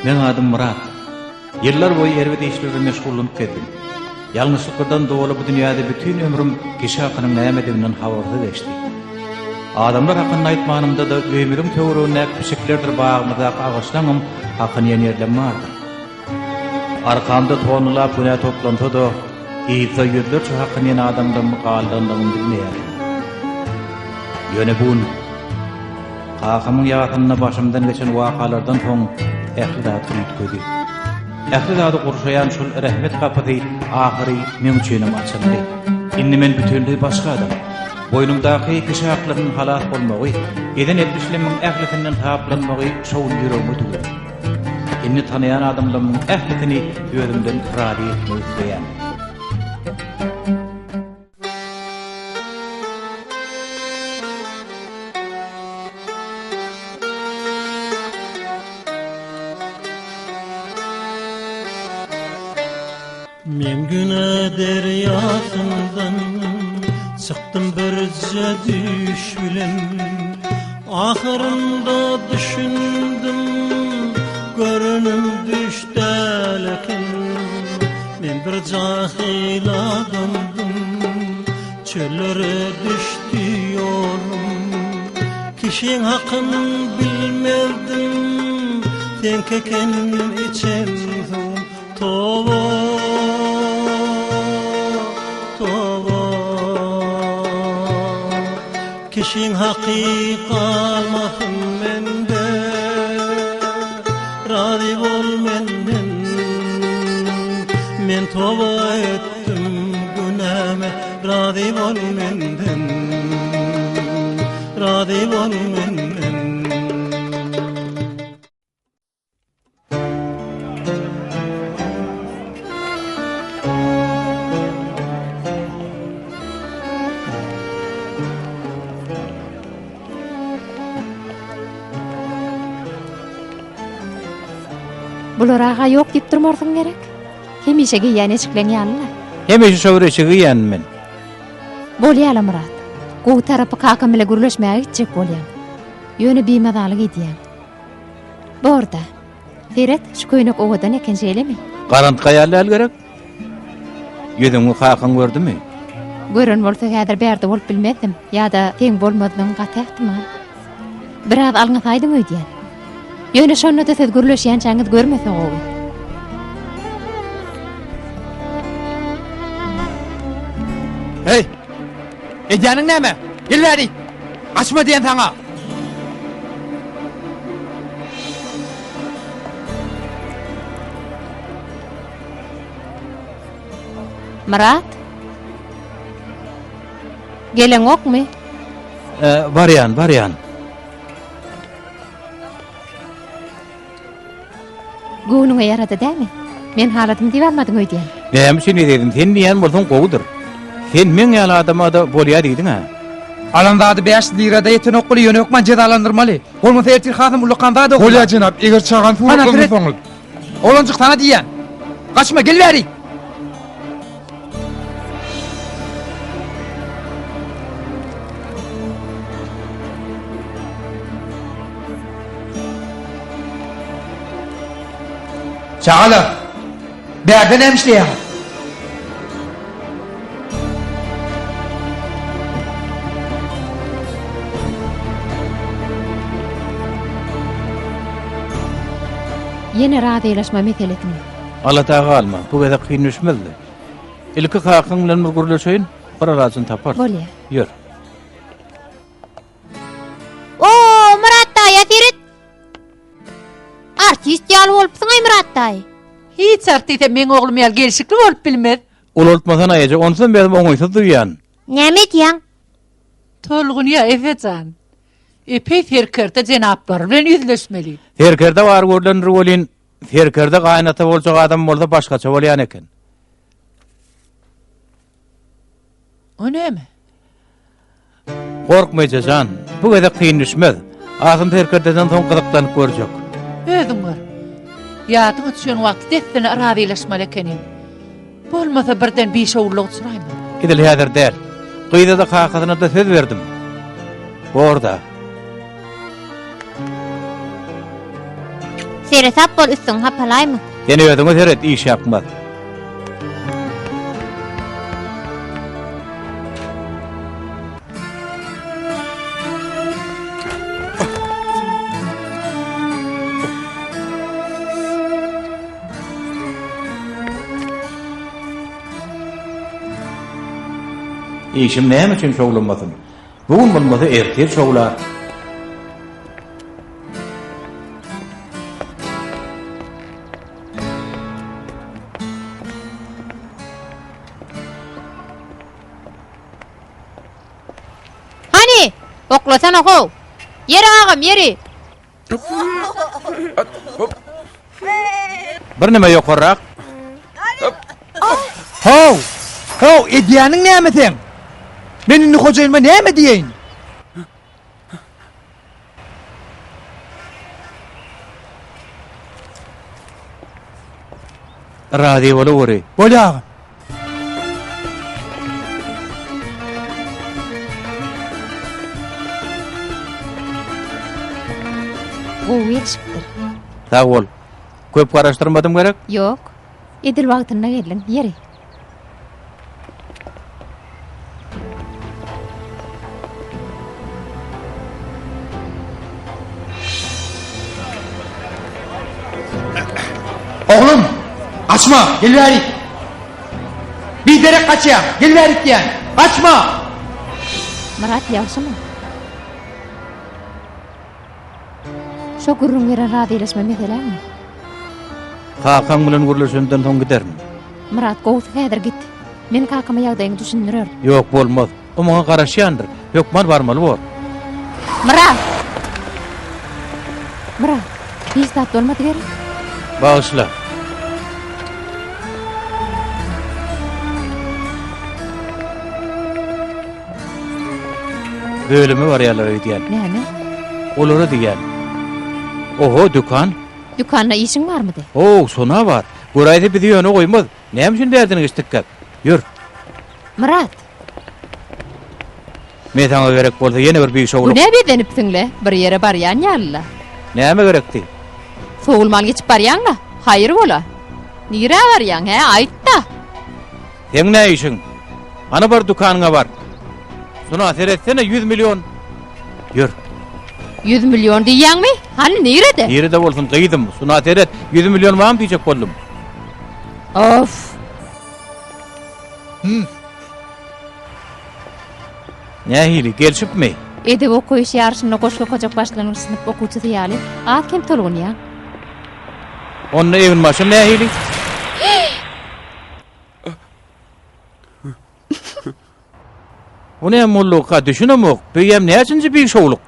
Men adım Murat. Yıllar boyu erwede işlerle meşgullanıp geldim. Yalnızlıklardan doğulu bu dünyada bütün ömrüm kişi hakkının nämediginden habarda geçti. Adamlar hakkını aytmanımda da ömrüm töwrüne pişiklerdir bağımda ağaçlanım hakkını yerlenmardı. Arkamda tonulap güne toplantı da İza yüzlerce hakkını yen adamdan mıqallandığını bilmeyer. Yöne bun Qakamın yağatınına başımdan geçen vakalardan soň ähli zat üýtgedi. Ähli zat gurşayan şol rahmet kapydy ahyry men üçin açyldy. Indi men bütünlüği başga adam. Boynumdaky kişi haklarynyň halat bolmagy, eden etmişleriň ählitinden taplanmagy şol ýüregime tugdy. Indi tanayan adamlaryň ählitini ýörümden rady etmek isleýän. Men güne deryasından çıktım birce düş bilen. Ahırında düşündüm görünüm düştäleken. Men bir cahil adamdım, çöllere düştü yolum. Kişinin hakkını bilmezdim, tenkeken içendim. Toba Kişin hakikalmasın mende, razı bol menden. Men toba ettim günahime, razı bol menden, razı bol menden. Bularaga yok dip durmarsyň gerek. Hemişe giýen eşikleň ýanyna. Hemişe şöwre çygyýan men. Bolýala Murat. Gowy tarapy kakam bilen gürleşmäge gitjek bolýan. Ýöne biýmadalyk edýän. Borda. Feret şu köýnek owadan eken jelemi? Garant gaýarlar gerek. Ýödüňi kakam gördümi? Görün bolsa häzir berde bolup bilmezdim. Ýa-da teň bolmadygyny gatakdyma. Biraz alňasaýdyň öýdýän. Ýöne şonda da siz gürleşýän çaňyz görmese gowy. Hey! Edýäniň näme? Gel bäri. Açma diýen taňa. Murat? Gelen okmy? Baryan. Gownuňa ýarady dämi? Men halatym diýip almadyň öýdýän. Näme üçin dedim? Sen diýen bolsaň gowudyr. Sen men ýaly adama da bolýar diýdiň ha. Alanda 5 lirada ýeten okuly ýönökmen jedalandyrmaly. Bolmasa ertir hasym ulukanda da Bolýar jenap, eger çagan furuklanyň soňy. Olancık sana diýen. Kaçma gel bäri. Çağala. Bäde nämişleýär? Ýene radylaşma meseletini. Allah taala alma. Bu kadar kıyın düşmezdi. İlki kakın bilen bir gürleşeyin, bir arasını tapar. Bolýar. Ýör. O Murat daýa Ferit. Artist ýaly bolupsyň ay Murat daý. Hiç artiste men oglum ýal gelişikli bolup bilmez. Ol oltmasan aýaja, ondan berim oňaýsa duýan. Näme diýäň? Tolgun ya Efecan. Epey ferkerde jenaplar bilen ýüzleşmeli. Ferkerde var görlenir bolýan, ferkerde gaýnata boljak adam bolsa başgaça bolýan eken. O näme? Korkmaýça jan, bu kadar kıyın düşmez. Ahym ferkerdeden soň gyzyklanyp görjek. Özüň bar. Ýadyňa düşen wagt detden radylaşmaly ekenim. Bolmasa birden bir şowluk çyraýmyn. Edil häzir däl. Gyýda da kakasyna da söz berdim. Orda. Sere tap bol üstün hapalayma. Ýene özüňe seret iş ýapmaz. İşim näme üçin şoglanmasyn? Bugün bolmasa ertir şoglar. Hani? Oklasan oku. Yeri ağam yeri. Bir näme ýokarrak? Haw! Haw, edýäniň näme sen? Meniň hojaýyma näme diýeň? Radio bolawry. Bolagam. Bu yetişipdir. Sag bol. Köp garaşdyrmadym gerek. Yok. Edil wagtyna gelin yeri. Oğlum, açma, gel beri. Bir derek kaçayım, gel beri diyen. Açma. Murat ýagşymy? Şo gurrun veren radyleşme meseleňi. Hakan bilen gürleşenden soň gidermi? Murat gowut häzir git. Men kakama ýagdaýyny düşünýär. Yok bolmaz. O maňa garaşýandyr. Hökman barmaly bol. Murat! Murat, hiç tat olmadı gerek. Bağışla. Bölümü var ýalar diýen. Näme? Olary diýen. Oho, dükkan. Dükanda işin var mıydı? Oo, sona var. Guraýdy bizi ýöne goýmaz. Näme üçin derdini geçtikkäp? Ýür. Murat, Men sana gerek bolsa ýene bir büyük bu şowluk. ne bedenipsiňle? Bir yere barýan ýalyla. Näme gerekdi? Soğulman geçip barýanla. Hayır bola. Nire barýan he? Aýtda. Sen ne işin? Ana bir dükanyňa bar. Şuna seretsene 100 milyon. Ýür. 100 milyon diýýäňmi? Hani nirede? Ýeride bolsun gyýdym. Şuna seret 100 milyon mam diýjek boldum. Of. Nähili gelşipmi? Edep okuýuş ýarşyna goşuly kojak başlanyň sınıp okuwçysy ýaly. At kim tolgunýa? Onda evin maşyn nähili? Bu ne mollukka düşünemok. Beýem näçinji bir şowluk?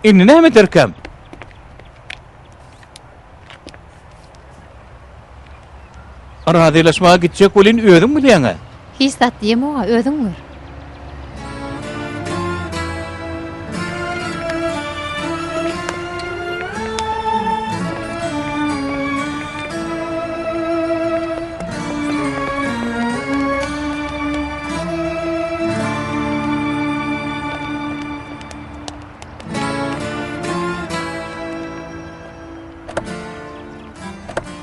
Inni näme terkem? Aradylaşmaga gitjek bolyn özüň bilýäňe. Hiç tat diýem oňa özüň gör.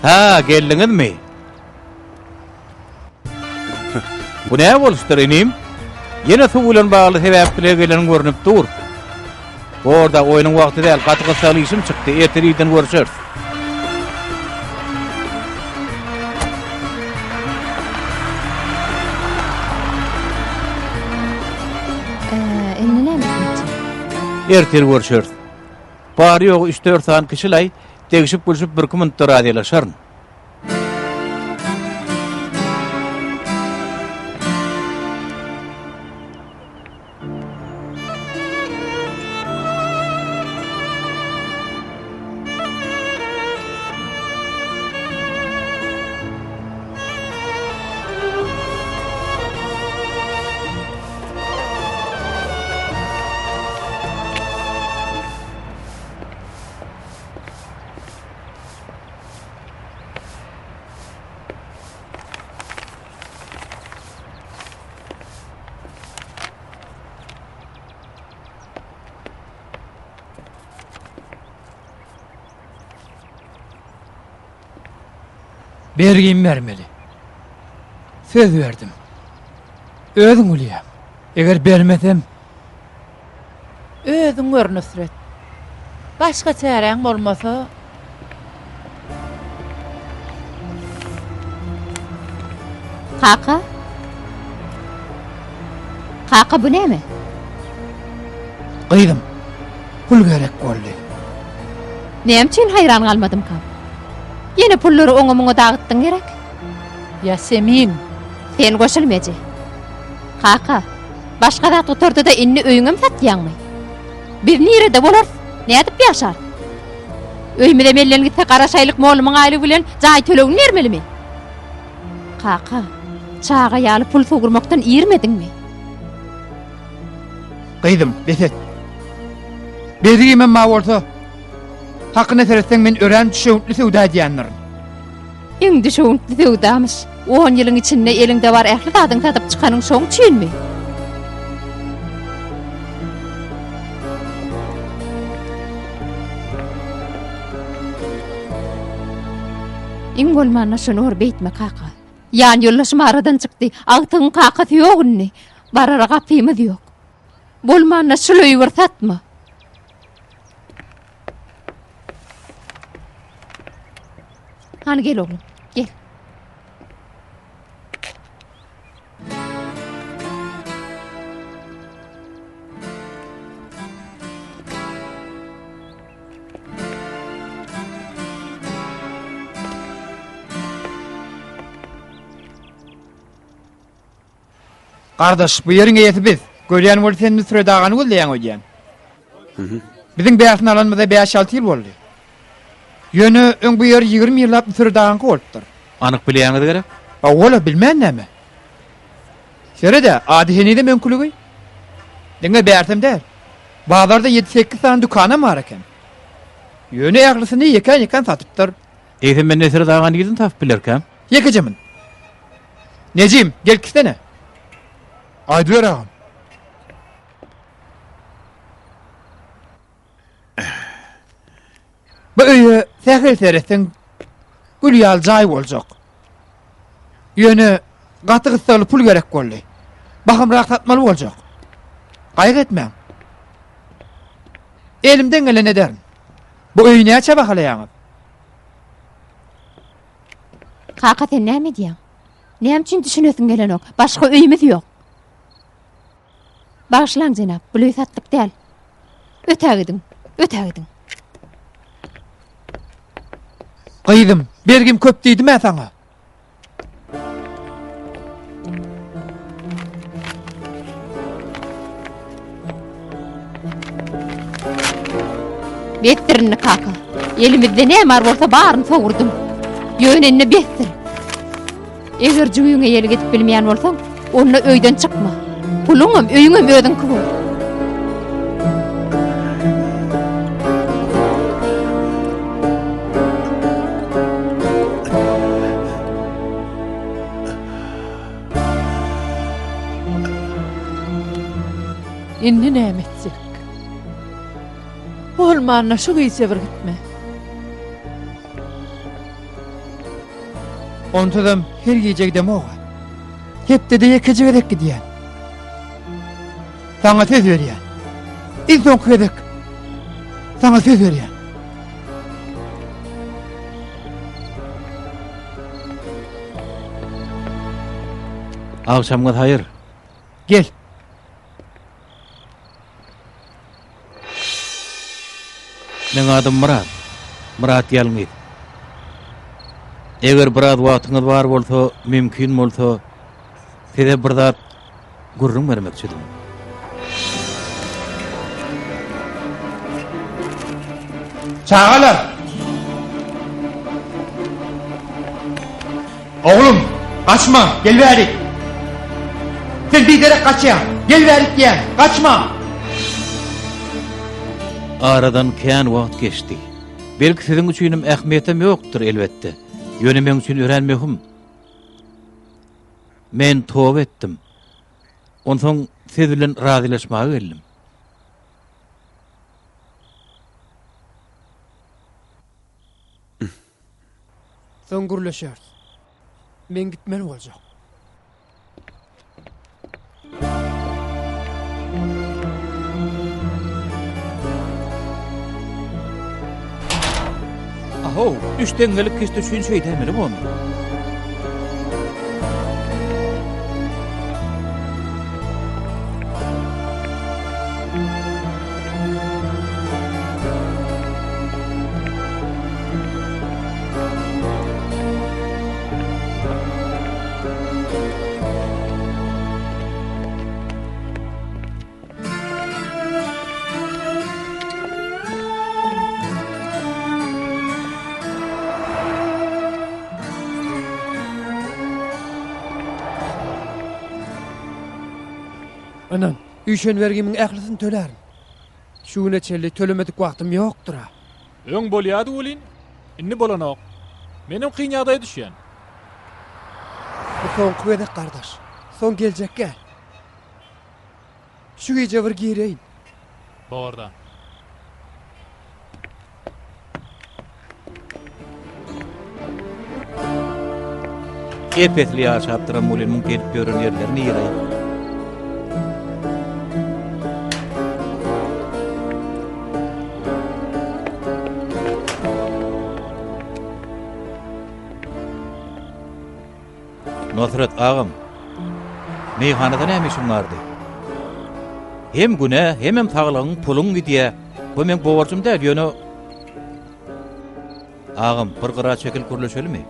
Ha, geldiňizmi? Bu näme boluşdyr inim? Ýene su bilen bagly sebäp bilen gelen görnüp dur. Orda oýunyň wagty däl, gaty gysaly işim çykdy. Erteriden görüşeriz. Inni näme diýýär? Erter görüşeriz. Bary ýok 3-4 saat kişilay, degişip buluşup bir minutda radyolaşaryn. Bergin vermeli. Söz verdim. Özüm ulýar. Eger bermesem, Özüň gör Nusret. Başga çäreň bolmasa, Kaka? Kaka bu näme? gyýdym. Pul gerek boldy. Näme üçin hayran galmadym kam? Yine pullary oňa muňa dağıtdyň gerek. Yasemin, Sen goşulmaje. Kaka, başga da tuturdy da inni öýüňe mi satýanmy? Bir nirede bolar, nädip ýaşar? Öýmede mellen gitse Garaşaýlyk molumyň aýly bilen jaý tölegini nermelimi? Kaka, çağa ýaly pul sugurmakdan ýermediňmi? Gyýdym, beset. Bergime ma bolsa, hakyny seretseň men ören düşüňli sowda edýänler. Iň düşüňli sowdamyş. 10 ýylyň içinde elinde bar ähli tadyň tadyp çykanyň şoň üçinmi? Iň bolmana şonu horbeýtme kaka. Ýan ýollaşma aradan çykdy. Agtyň kakasy ýogunny. Barara gapymyz ýok. Bolmana şuly ýursatma. Hani gel oğlum, gel. Kardeş, bu yerin eýesi biz. Görýän bol sen Nusret agany gözleýän öýdän. Biziň bäsini alanmyza 5-6 ýyl boldy. Ýöne öň bu ýer 20 ýyllap Nusret agany bolupdyr. Anyk bilýäňiz gerek. Ola bilmän näme? Şerede adiheni de mümkünlüğü. Denge bärsem der. Bazarda 7-8 tane dükana var eken. Ýöne ýaglysyny ýeken satypdyr. Eýsem men Nusret agany ýüzüni tapyp bilerkäm. Ýekejemin. Necim, gel kistene. Aýdyber agam. Bu öýe sähel seretseň gülýal jaý boljak. Ýöne gaty gyssaly pul gerek boldy. Bahymrak satmaly boljak. Gaýg etmäň. Elimden gelen ederim. Bu öýü näçe bahalaýaňyz? Kaka sen näme diýäň? Näme üçin düşünesin gelen ok? Başga öýümüz ýok. Başlaň jenap, bu satlyk däl. Ötägidiň, ötägidiň. Gyýdym, bergim köp diýdim sana. Bettirini kaka. Elimizde näme bar bolsa baryny sogurdum. Ýönenini bettir. Eger jüýüňe ýeli getip bilmeýän bolsaň, onda öýden çykma. Puluňam, öýüňem öýdüňki bol. indi näme etsek? Bolmana şu gyýse bir gitme. Ontadam her gecegdem oğa. Hepde de ýekejek edek gidýän. Sana söz berýän. İlson kedek. Sana söz berýän. Agşamga haýyr. Gel. Men adym Murat. Murat ýalňyz. Eger biraz wagtyňyz bar bolsa, mümkin bolsa, size bir zat gurrun bermekçidim. Çağalar. Oğlum, kaçma, gel beri. Sen bir yere kaçayan, gel beri diyen, kaçma. Aradan kän wagt geçdi. Belki sizin üçin ähmiýetem ýokdur elbetde. Ýöne men üçin öğrenmehim. Men tow etdim. Onsoň siz bilen razylaşmaga geldim. Son gürleşer. Men gitmeli boljak. Aho, üçten gelip kesti şün şey demeli bu. Anan, üýşen vergimin ählisin tölerim. Şuňa çelli tölemedik wagtym ýokdur. Öň bolýady bolin, inni bolanok. Menim kyn ýagdaýa düşýän. Bu soňky wedek gardaş. Soň geljekkä. Şu gece bir gireýin. Borda. Epetli ýaşapdyran bolin mun gelip görün ýerlerini ýyraýyn. Nusret ağam, meyhanada näme işin bardy? Hem güne, hem taglygyň puluň diýe, bu men borjum däl, ýöne. Ağam, bir gyra çekil kurlaşelmi?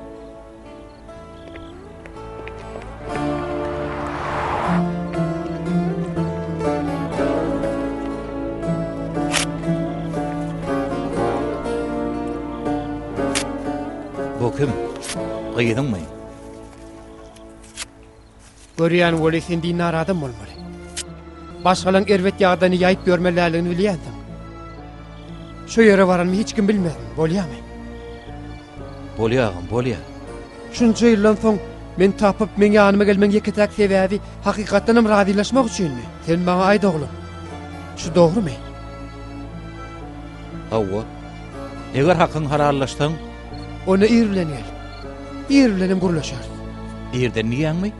Bu kim? Gyýdyňmy? Görýän weli sen dinar adam bolmaly. Başgalan erwet ýagdaýyny ýaýyp görmelerligini bilýändim. Şu ýere baranymy hiç kim bilmedim, bolýarmy? Bolýagam, bolýar. Şunça ýyldan soň men tapyp men ýanyma gelmeň ýeketäk sebäbi hakykatdanam razylaşmak üçinmi? Sen maňa aýt oglum. Şu dogrymy? Hawa. Eger hakyň harallaşsaň, Onu ýerlenýär. Ýerlenim gurlaşar. ýerden niýäňmi?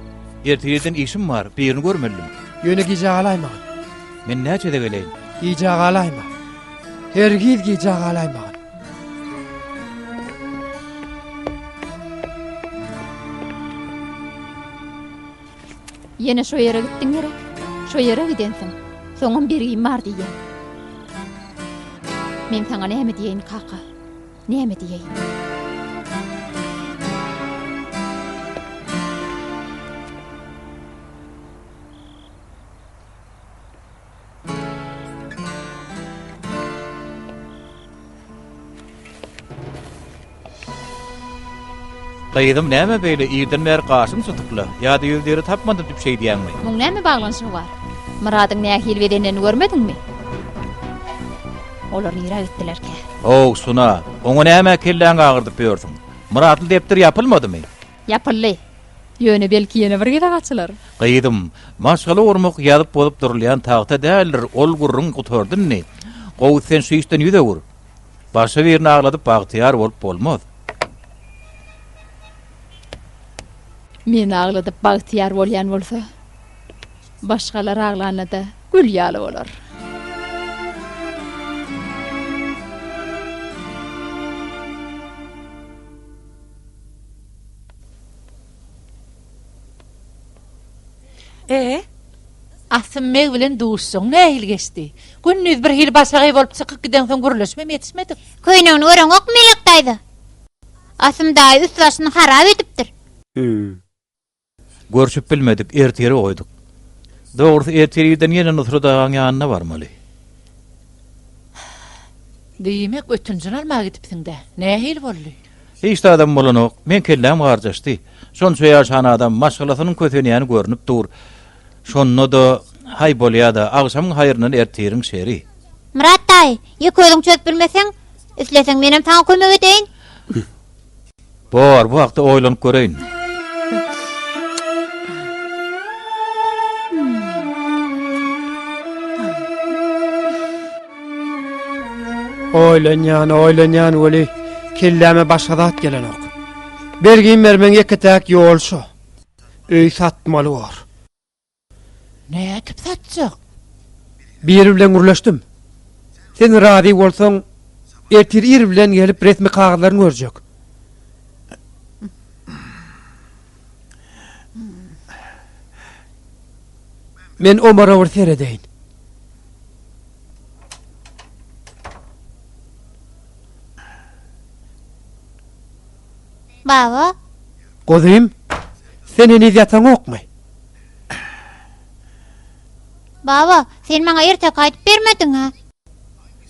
Ertireden işim var, birini görmelim. Ýöne gije alaýma. Men näçede geleýin? Gije alaýma. Hergiz gije alaýma. Yine şo ýere gitdiň gerek. Şo ýere gidensiň. Soňam bergim bar diýen. Men saňa näme diýeň kaka? Näme diýeň? Gaýdym näme beýle ýerden bäri gaşyň tutuply. Ýa-da ýölderi tapmady diýip şey diýäňmi? Muň näme baglanşygy bar? Muradyň nähil bedenini görmediňmi? Olar nira gitdilerke. Oh, suna. Oňa näme kelläň agyrdyp ýördiň? Muratly depdir ýapylmadymy? Yapylly. Ýöne belki ýene bir gida gaçylar. Gaýdym, maşgaly urmak ýazyp bolup durulýan tagta däldir, ol gurrun gutardynny. Gowy sen şu işden ýüze gur. Başa birini agladyp bagtyar bolup bolmaz. Men agladyp bagtyar bolýan bolsa, başgalar aglanyda gül ýaly bolar. Asym bilen duşsuň nähil geçdi? Günnüz bir hil başagy bolup çykyp giden soň gürleşmem ýetişmedik. Köýnegini gören ok melekdaýdy. Asym daý üst başyny harap edipdir. Görüşüp bilmedik, erteri oýduk. Dogry erteriden ýene Nusret'aň ýanyna barmaly. Diýmek ötünjün almaga gidipsiň-de. Nähil boldy? Hiç de adam bolanok, men kellem garjaşdy. Şonça ýaşan adam maşgalasynyň kötenýäni görünüp dur. Şonno da hay bolýa-da agşam haýrynyň erteriň şeri. Murat daý, ýeköýüň çöp bilmeseň, isleseň menem taňa kömek edeýin. Bor, bu wagtda oýlanyp göreýin. Oýlanýan weli kelleme başga zat gelen ok. Belgin bermen ýeketäk ýol şu. Öý satmaly bar. Ne etip satjak? Bir bilen gürleşdim. Sen rady bolsaň, ertir ir bilen gelip resmi kagazlaryny görjek. Men Omara bir seredeyin. Baba, Gozym, sen eni ýatan okmy? baba, sen maňa erte gaýtyp bermediň ha?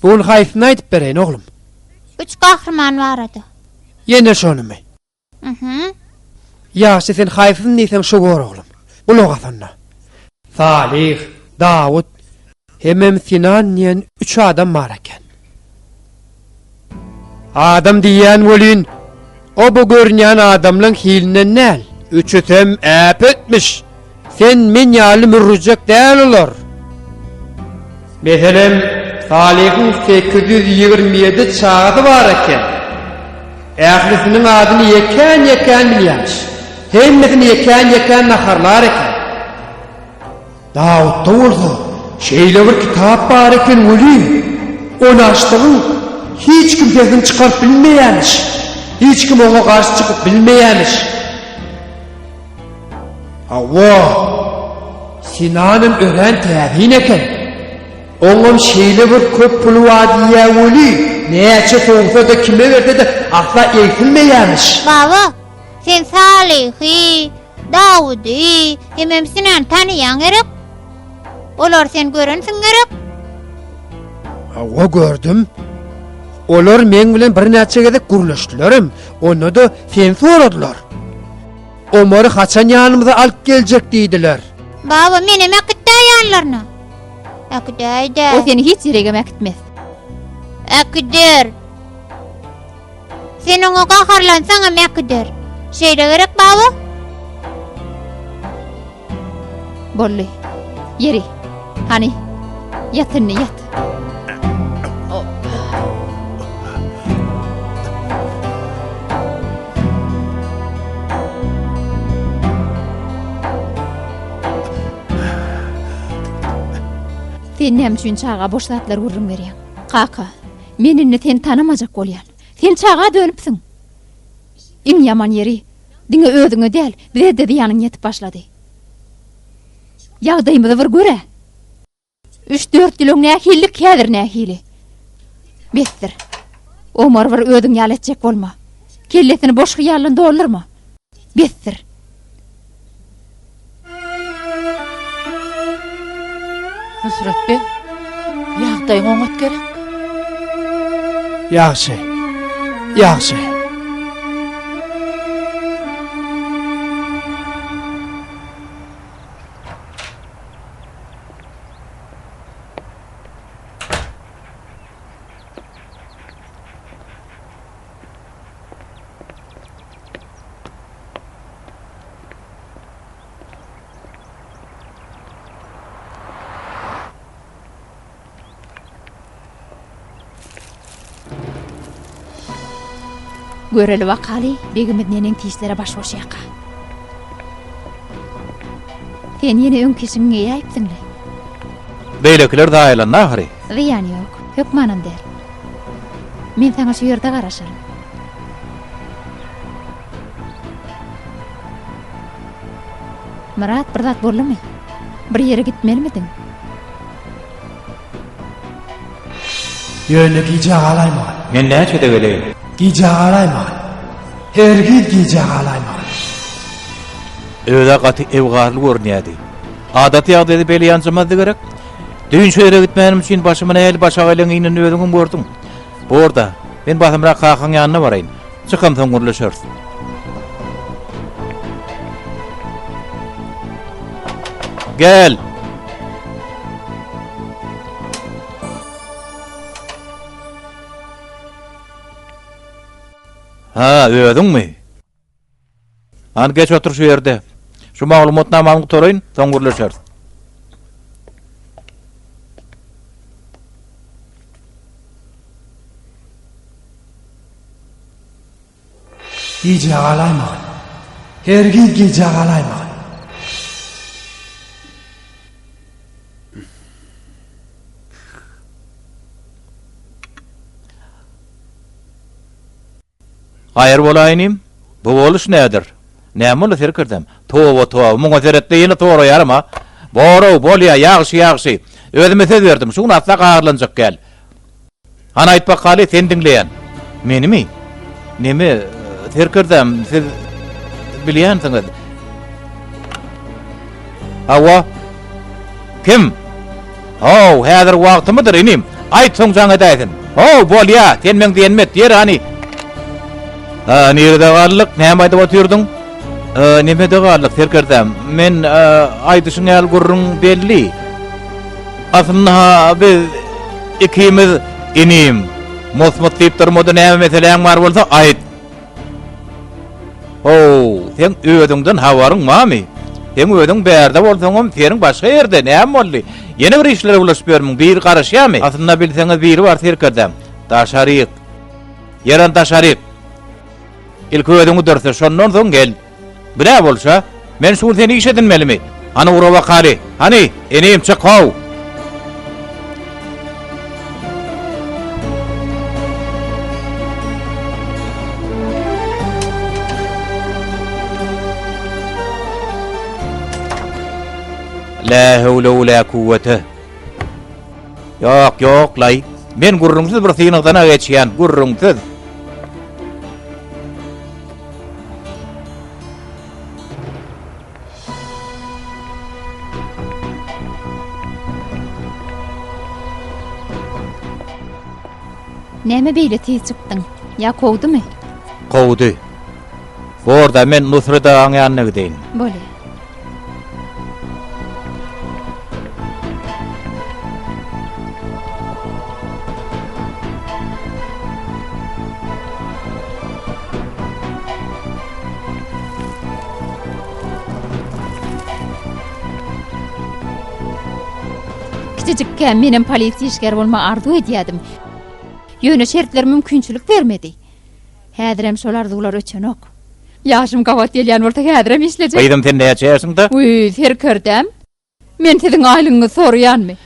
Bugün haýsyny aýdyp bereýin oglum. 3 gahrman bar edy. Ýene şonymy? Ýaşy sen haýsyn diýsen şu gör oglum. Ulug asanna. Salih, Dawud, hemem Sinan diýen 3 adam bar eken. Adam diýen bolyn, o bu görnýän adamlaryň hilinden näl? Üçü tem äp etmiş. Sen men ýaly mürrüjek däl olar. Meselem, Salih'in 827 çağı var eken. Ählisinin adyny yeken bilýärmiş. Hemmesini yeken naharlar eken. Dawud bolsa, şeýle bir kitap bar eken öli. Onu açdygyň hiç kim sesini çıkarıp bilmeýärmiş. Hiç kim ona karşı çıkıp bilmeýärmiş. Allah! Sinan'ın ören täbin eken. Oňam şeýle bir köp pul wadiýä öli. Näçe soňsa da kime berde de asla eýtilmeýärmiş. Baba, sen Salih'i, Dawud'y, hemem Sinan tanıyan gerek. Olar sen görensiň gerek. O gördüm. Olar men bilen bir näçe gezek gürleşdilerim. Onu da sen soradylar. Omary haçan ýanymyza alyp geljek diýdiler. Baba, meni mäkitde ýanlaryna. Akdayda. O seni hiç ýerege mäkitmez. Akder. Sen oňa gaharlansaň mäkder. Şeýle gerek baba? Bolly. Yeri. Hani yatynny yat. Sen näme üçin çağa boş zatlar gurrun berýän? Kaka, menini sen tanamajak bolýan. Sen çağa dönüpsiň. Iň ýaman ýeri, diňe özüňe däl, bize de ýanyň ýetip başlady. Ýagdaýymyzy bir göre. 3-4 ýylyň nähillik kädir nähili. Betdir. Omar bir özüň ýaly etjek bolma. Kellesini boş hyýalyn doldurma. Betdir. Nusrat be, ýagdaýyň oňat gerek. Ýaşy. Ýaşy. Göreli wakaly begimidneň tiýislere baş boşýaka. Sen ýene öňkeşiňe ýaýypsyňly. Beýlekiler daýlan nahary. Ziýan ýok, hökmanam der. Men saňa şu ýerde garaşarym. Murat bir zat bolmy? Bir ýere gitmelimidiň? Ýöne gije galayman. Men näçede geleýin? Gije galayman. Hergit gije galayman. Öýde gaty ewgarly görnýärdi. Adaty ýagdaýda beli ýanjamazdy gerek. Düň şeýre gitmänim üçin başyma näli başagalyň ýynyny özüňem gördüm. Borda men basymrak kakyň ýanyna baraýyn. Çykam soň gürleşeriz. Gel. Ha, öýdüňmi? An geç otur şu ýerde. Şu maglumatnamamy toraýyn, soň gürleşeriz. Gece ağalaymagan. Hergiz gece ağalaymagan. Hayır bolayınım. Bu oluş nedir? Näme olu serkirdem? Towa, muňa seretde ýene towa ýarma. Boro, bolya, ýagşy. Özüme söz berdim, şunu atla gaýrlanjak gel. Ana aýtpak galy sen diňleýän. Menimi? Neme serkirdem, siz bilýänsiňiz. Awa. Kim? Häzir wagtymydyr inim. Aýtsaň jaňa daýsyn. Bolya, sen meň diýenmet ýer hani. Nerede garlyk? Näme aýdyp oturdun? Nemede garlyk serkirdem? Men aýdyşyň ýaly gurrun belli. Aslynda biz ikimiz inim. Mosmot diýip durmady näme meseleň bar bolsa aýt. Sen öýüňden habaryň barmy? Sen öýüň bärde bolsaňam seniň başga ýerde näme boldy? Ýene bir işlere ulaşyp bermiň, bir garaşýamy. Aslynda bilseňiz biri bar serkirdem. Taşaryk. Ýeran taşaryk. İlk öýüňi dörse şondan soň gel. Bire bolsa, men şol seni iş edinmelimi? Ana uraba kali. Hani, enim çıkav. La hawla ve la kuvvete. Yok, lay. Men gurrumsuz bir synykdan geçýän, gurrumsuz. Näme beýle tez çykdyň? Ya kowdumy? Kowdy. Orda men Nusret ağaň ýanyna gideýin. Bole. Kiçijikken menem polisiýa işgär bolma arzu edýärdim. Ýöne şertler mümkinçilik bermedi. Häzirem şolar dular öçenok. Ýaşym gawat gelýän bolsa häzirem işlejek. Aýdym sen näçe da? Serkirdem. Men siziň aýlyňyzy soraýanmy?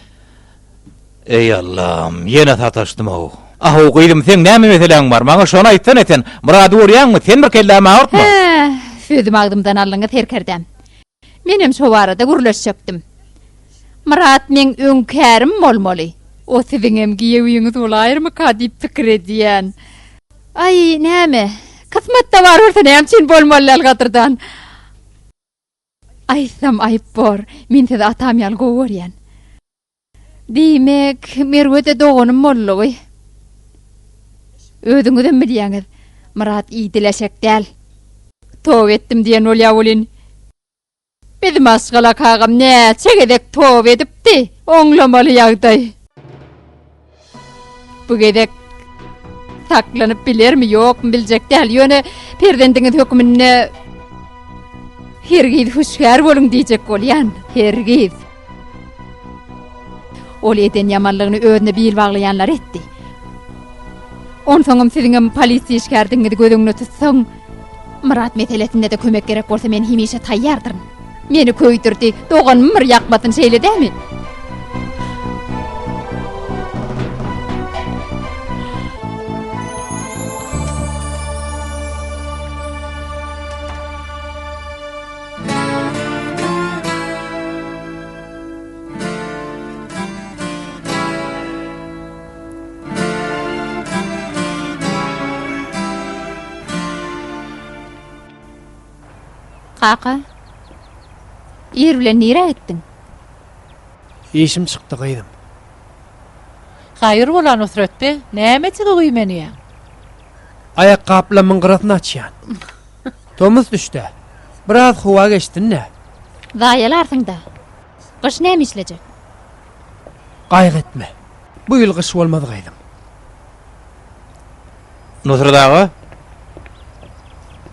Ey Allah'ım, yine sataşdym o. Gıydym sen näme meseleň bar? Maňa şonu aýtsan eten. Murady urýanmy? Sen bir kelläme aýtma. Sözüm agdymdan aldyňa serkirdem. Menem şo barada gurlaşjakdym. Murat men öňkärim bolmaly. O siziň emgi ýewiňiz bolaýarmy ka diýip pikir edýän. Ay, näme? Kısmetde bar bolsa näme bolmaly algatyrdan. Aýsam aýyp bor. Men sizi atam ýaly gowurýan. Diýmek, merwede doganym bolly. Özüňizem bilýäňiz. Murat iýdileşek däl. Tow etdim diýen bolýar bolyn. Bizim aşgala kağam näçe gedek tow edipdi. Oňlamaly ýagdaý. Bu gedek saklanyp bilermi ýokmy biljek däl. Ýöne perdendiňiz hökmüne hergiz huşgär boluň diýjek bolýan. Hergiz. Ol eden ýamanlygyny özüne bil baglayanlar etdi. Onsoňam siziň polisiýa işgärdiňizi gözüňe tutsaň, Murat meselesinde de kömek gerek bolsa men hemişe taýýardyryn. Meni köýdirdi, doganym bir ýakmatyn şeýle dämi? Kaka, ýer bilen nire etdiň? İşim çykdy gıydym. Hayır bolan Nusretbe, näme çygy güýmeni? Ayak kapla mıngıratını açyan. Tomuz düştü. Biraz huva geçtin ne? Daýalarsың da. Gyş näme işlejek? Gaýg etme. Bu ýyl gyş bolmaz gıydym. Nusret ağa?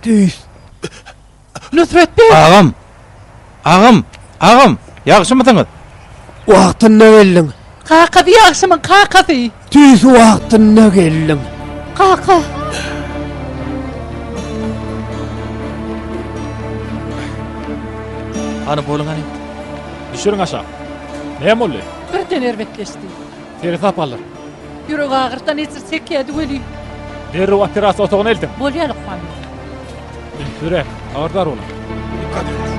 Düz. Nusretbe! Ağam, ýagşymysyňyz? Wagtyna geldiň. Kaka diýýärsiň, kaka diýi. Düz wagtyna geldiň. Kaka. Ana bolun hani. Düşürün aşağı. Ne bolly? Birden erbetleşdi. Seri tapallar. Yürek ağırdan etsirsek yedi öyle. Derri operasyon otağına eldim. Bolya Lokman. Sürek, ağırdar olun. Dikkat et.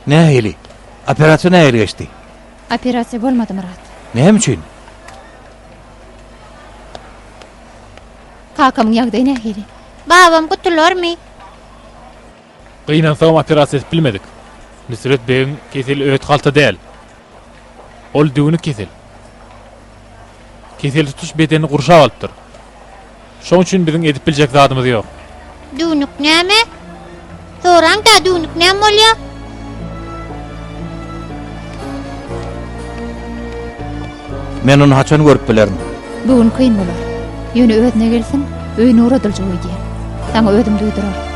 Ne hili? Operasyon näher geçti? Operasiya bolmady Murat. Näme üçin? Kakamyň ýagdaýy nähili? Babam kutulurmy? Kıyınan sağım operasyon edip bilmedik. Nusret Bey'in kesil öğüt kalta değil. Ol düğünü kesil. Kesil tutuş bedeni kurşav alıptır. Şoň üçin bizim edip biljek zadymyz ýok. Düğünük näme? Soraň da düğünük näme bolýar? Men onu haçan görüp bilerim. Bugün kıyın bolar. Ýöne ödüne gelsin, öýüne uradylja goýdy. Saňa ödüm duýdurar.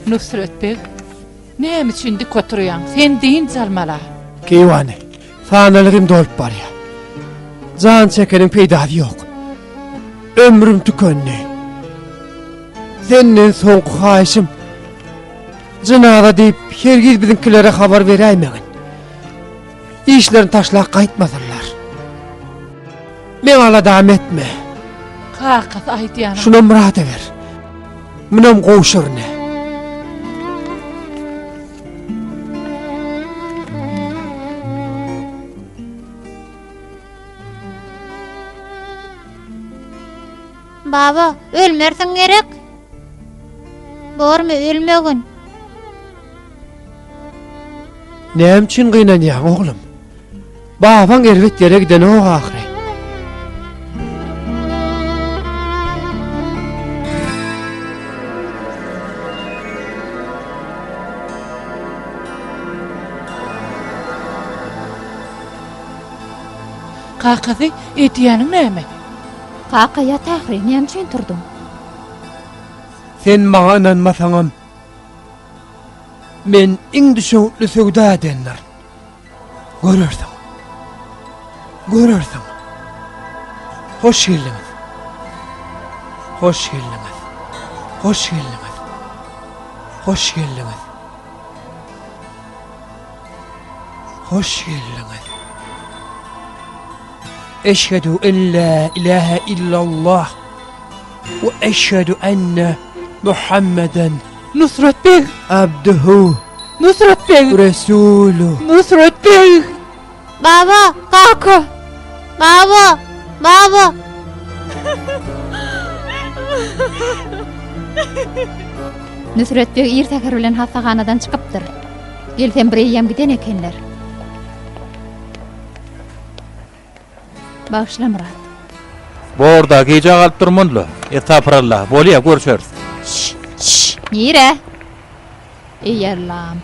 Nusret Bey, näme üçin dik oturýaň? Sen diýin jalmala. Keywane. Sanalarım dolup bar ya. Can çekenin peýdasy ýok. Ömrüm tükenni. Senden soňky haýşym. Jynada diýip hergiz bizinkilere habar beräýmegin. İşlerini taşlap gaýtmasynlar. Meňala dam etme. Kakaz aýdýan. Şuna Murat'a ver. Mınam goşurne. Baba, ölmersen gerek. Bormy ölmegin. Näme üçin gynanýaň oglum? Babaň elbet ýere giden o ahire. Kakazy etýäniň näme? Kaka ýatagry näme üçin turdyň? Sen maňa inanmasaňam men iň düşüňli söwda edenler. Görersiň. Görersiň. Hoş geldiňiz. Hoş geldiňiz. Hoş geldiňiz. Hoş geldiňiz. Hoş geldiňiz. Eşhedü en la ilahe illallah ve eşhedü enne Muhammeden Nusret Bey, abduhu Nusret Bey, Resulü. Nusret Bey. Baba, Kaka! baba, baba. Nusret Bey irtekar bilen hastahanadan çykypdyr. Gelsen bireýem giden ekenler. Bağışla Murat. Borda gece kalıp durmanlı. Estağfurullah. Bolya görüşürüz. Nire? Ey Allah'ım.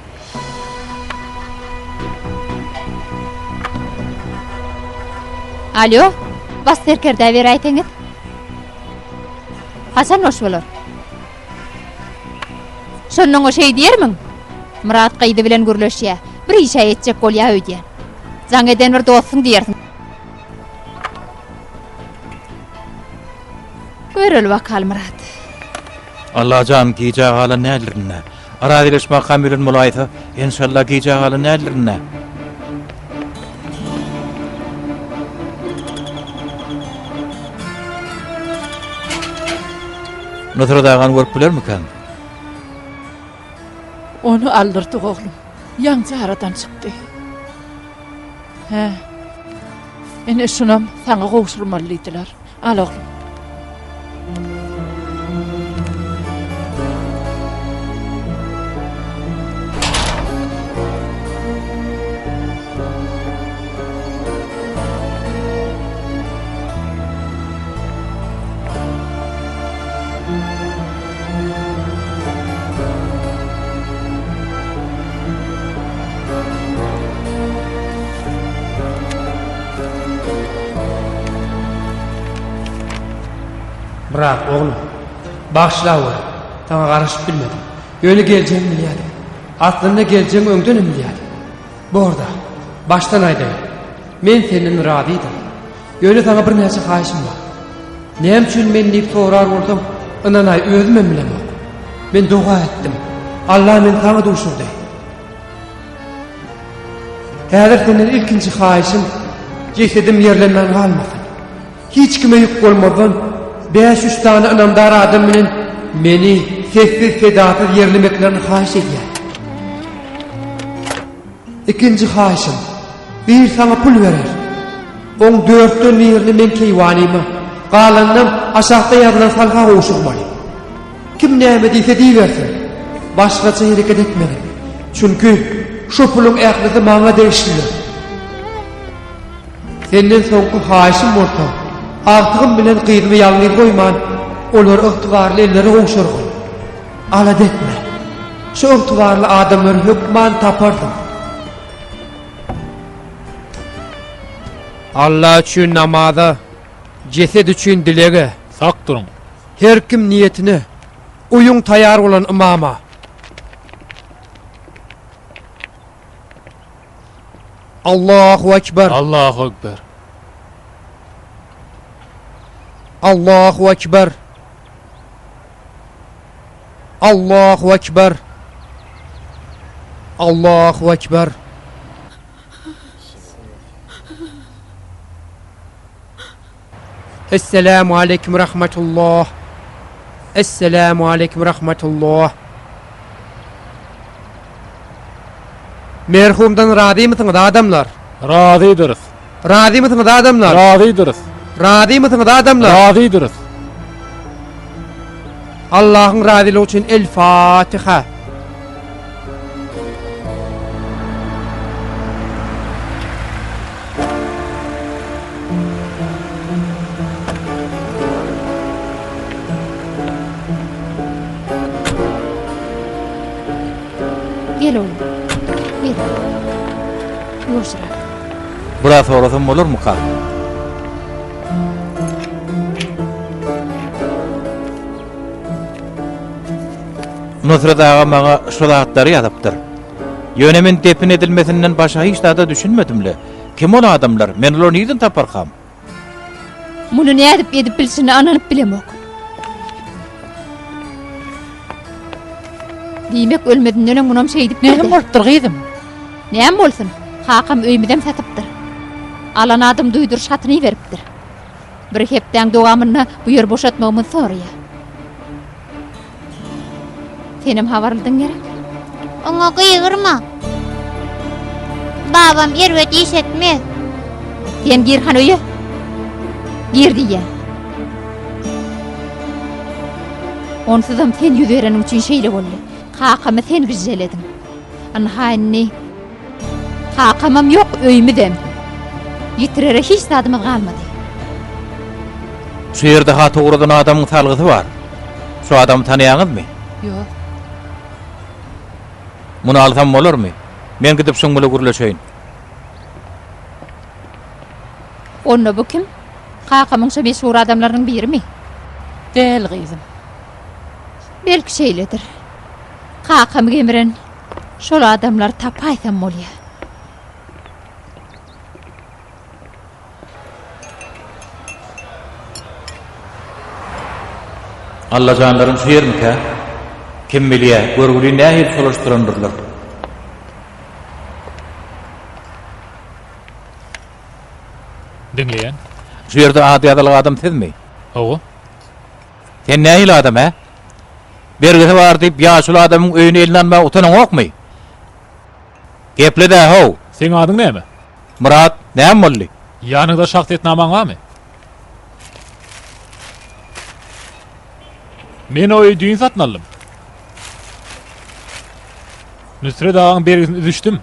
Alo, bas terkerde ver ayteňiz. Hasan hoş bolar. Şonnoň o şey diýermiň? Murat Gaýdy bilen gürleşýär. Bir işe etjek bolýar öýdýän. Jaň eden bir dostum diýersiň. Görül bakal Murat. Allah can gece kalan nälerine. Arazileşme kamirün mulayta inşallah giyeceğalı nälerine. Nötr dağan görüp bilermiken? Onu aldırdık oğlum. Yancı aradan çıktı. He. Ene şunam sana kovuşturmalıydılar. Al oğlum. Bırak oğlum. Bağışla oğlum. Sana karışıp bilmedim. Öyle geleceğimi biliyordum. Aslında geleceğimi öngden biliyordum. Bu arada baştan aydım. Men senin razıydım. Öyle sana bir neyse kayışım var. Neyem için ben deyip sorar oldum. Inanay özüm bilem yok. Ben dua ettim. Allah men sana duşurdu. Häzir senin ilkinci kayışım cesedim yerlenmen kalmasın. Hiç kime yük olmadan 500 tane inamdar adam bilen meni sessiz sedasız yerlemeklerini haýyş edýär. İkinci haýyşym bir sana pul verer. On 4'ten birini men keýwanyma, galanynam aşagda ýazylan salga goşulmaly. Kim näme diýse diýersin. Başgaça hereket etmeli. Çünkü şu pulun ählisy maňa değişdiler. Senden soňky haýyşym bolsa, artığım bilen kıyırımı yalnız koyman, olur ıhtıvarlı elleri hoşurgun. Alad etme. Şu ıhtıvarlı adamları hükman tapardım. Allah için namaza, cesed için dilege. Sak durun. Her kim niyetine, uyun tayar olan imama. Allahu Ekber. Allahu Ekber. Allahu Ekber. Allahu Ekber. Allahu Ekber. Esselamu aleyküm rahmetullah. Esselamu aleyküm rahmetullah. Merhumdan razı mısınız adamlar? Razıydırız. Razı mısınız adamlar? Razıydırız. Razı mısınız adamlar? Razıydırız. Allah'ın razılığı için El Fatiha. Gel oğlum. Gel. Yoşra. Burası orasım olur mu ka? Nusret ağa maňa şu zatları ýazypdyr. Ýönemin depin edilmesinden başa hiç daha düşünmedimle. Kim ol adamlar? Men olary nirden taparkam? Muny nädip edip bilsini ananyp bilemok. Diýmek ölmedinden öňe munam şey edip Näme bolupdyr gyzym? Näme bolsun? Hakam öýmedem satypdyr. Alan adam duýdur şatyny beripdir. Bir hepden dowamyny bu ýer boşatmagymyz sorýa. Senem habarlydyň gerek. Oňa gyýgyrma. Babam erwet işetmez. Sen girhan öýe. Gir diýen. Onsuzam sen ýüzeren üçin şeýle boldy. Hakamy sen güzelledin. Anhaýny. Hakamam ýok öýmedem. Ýitirere hiç sadymyz galmady. Şu ýerde hata uğradan adamın salgysy var. Şu adamı tanıyaňyzmy? Ýok. Muny alsam bolarmy? Men gidip şoň bilen gürleşeýin. Onda bu kim? Hakamyň şu meşhur adamlarynyň birimi? Del gyzym. Belki şeýledir. Hakam gemiren şol adamlar tapaýsam bolýar. Allah canlarım şu yer mi ka? Kim bilýär, görgüli nähil solaşdyrandyrlar. Dinleyen. Şu ýerde ady adalyk adam sizmi? Oğu. Sen nähil adam ha? Bergisi bar diýip ýaşul adamyň öýüne elinanma utanaň okmy? Geple de ho. Sen adyň näme? Murat, näme boldy? Ýanyňda şahsiýetnamaň barmy? Men o öýdüň satyn aldym. Nusret ağaň bergisini üzüşdüm.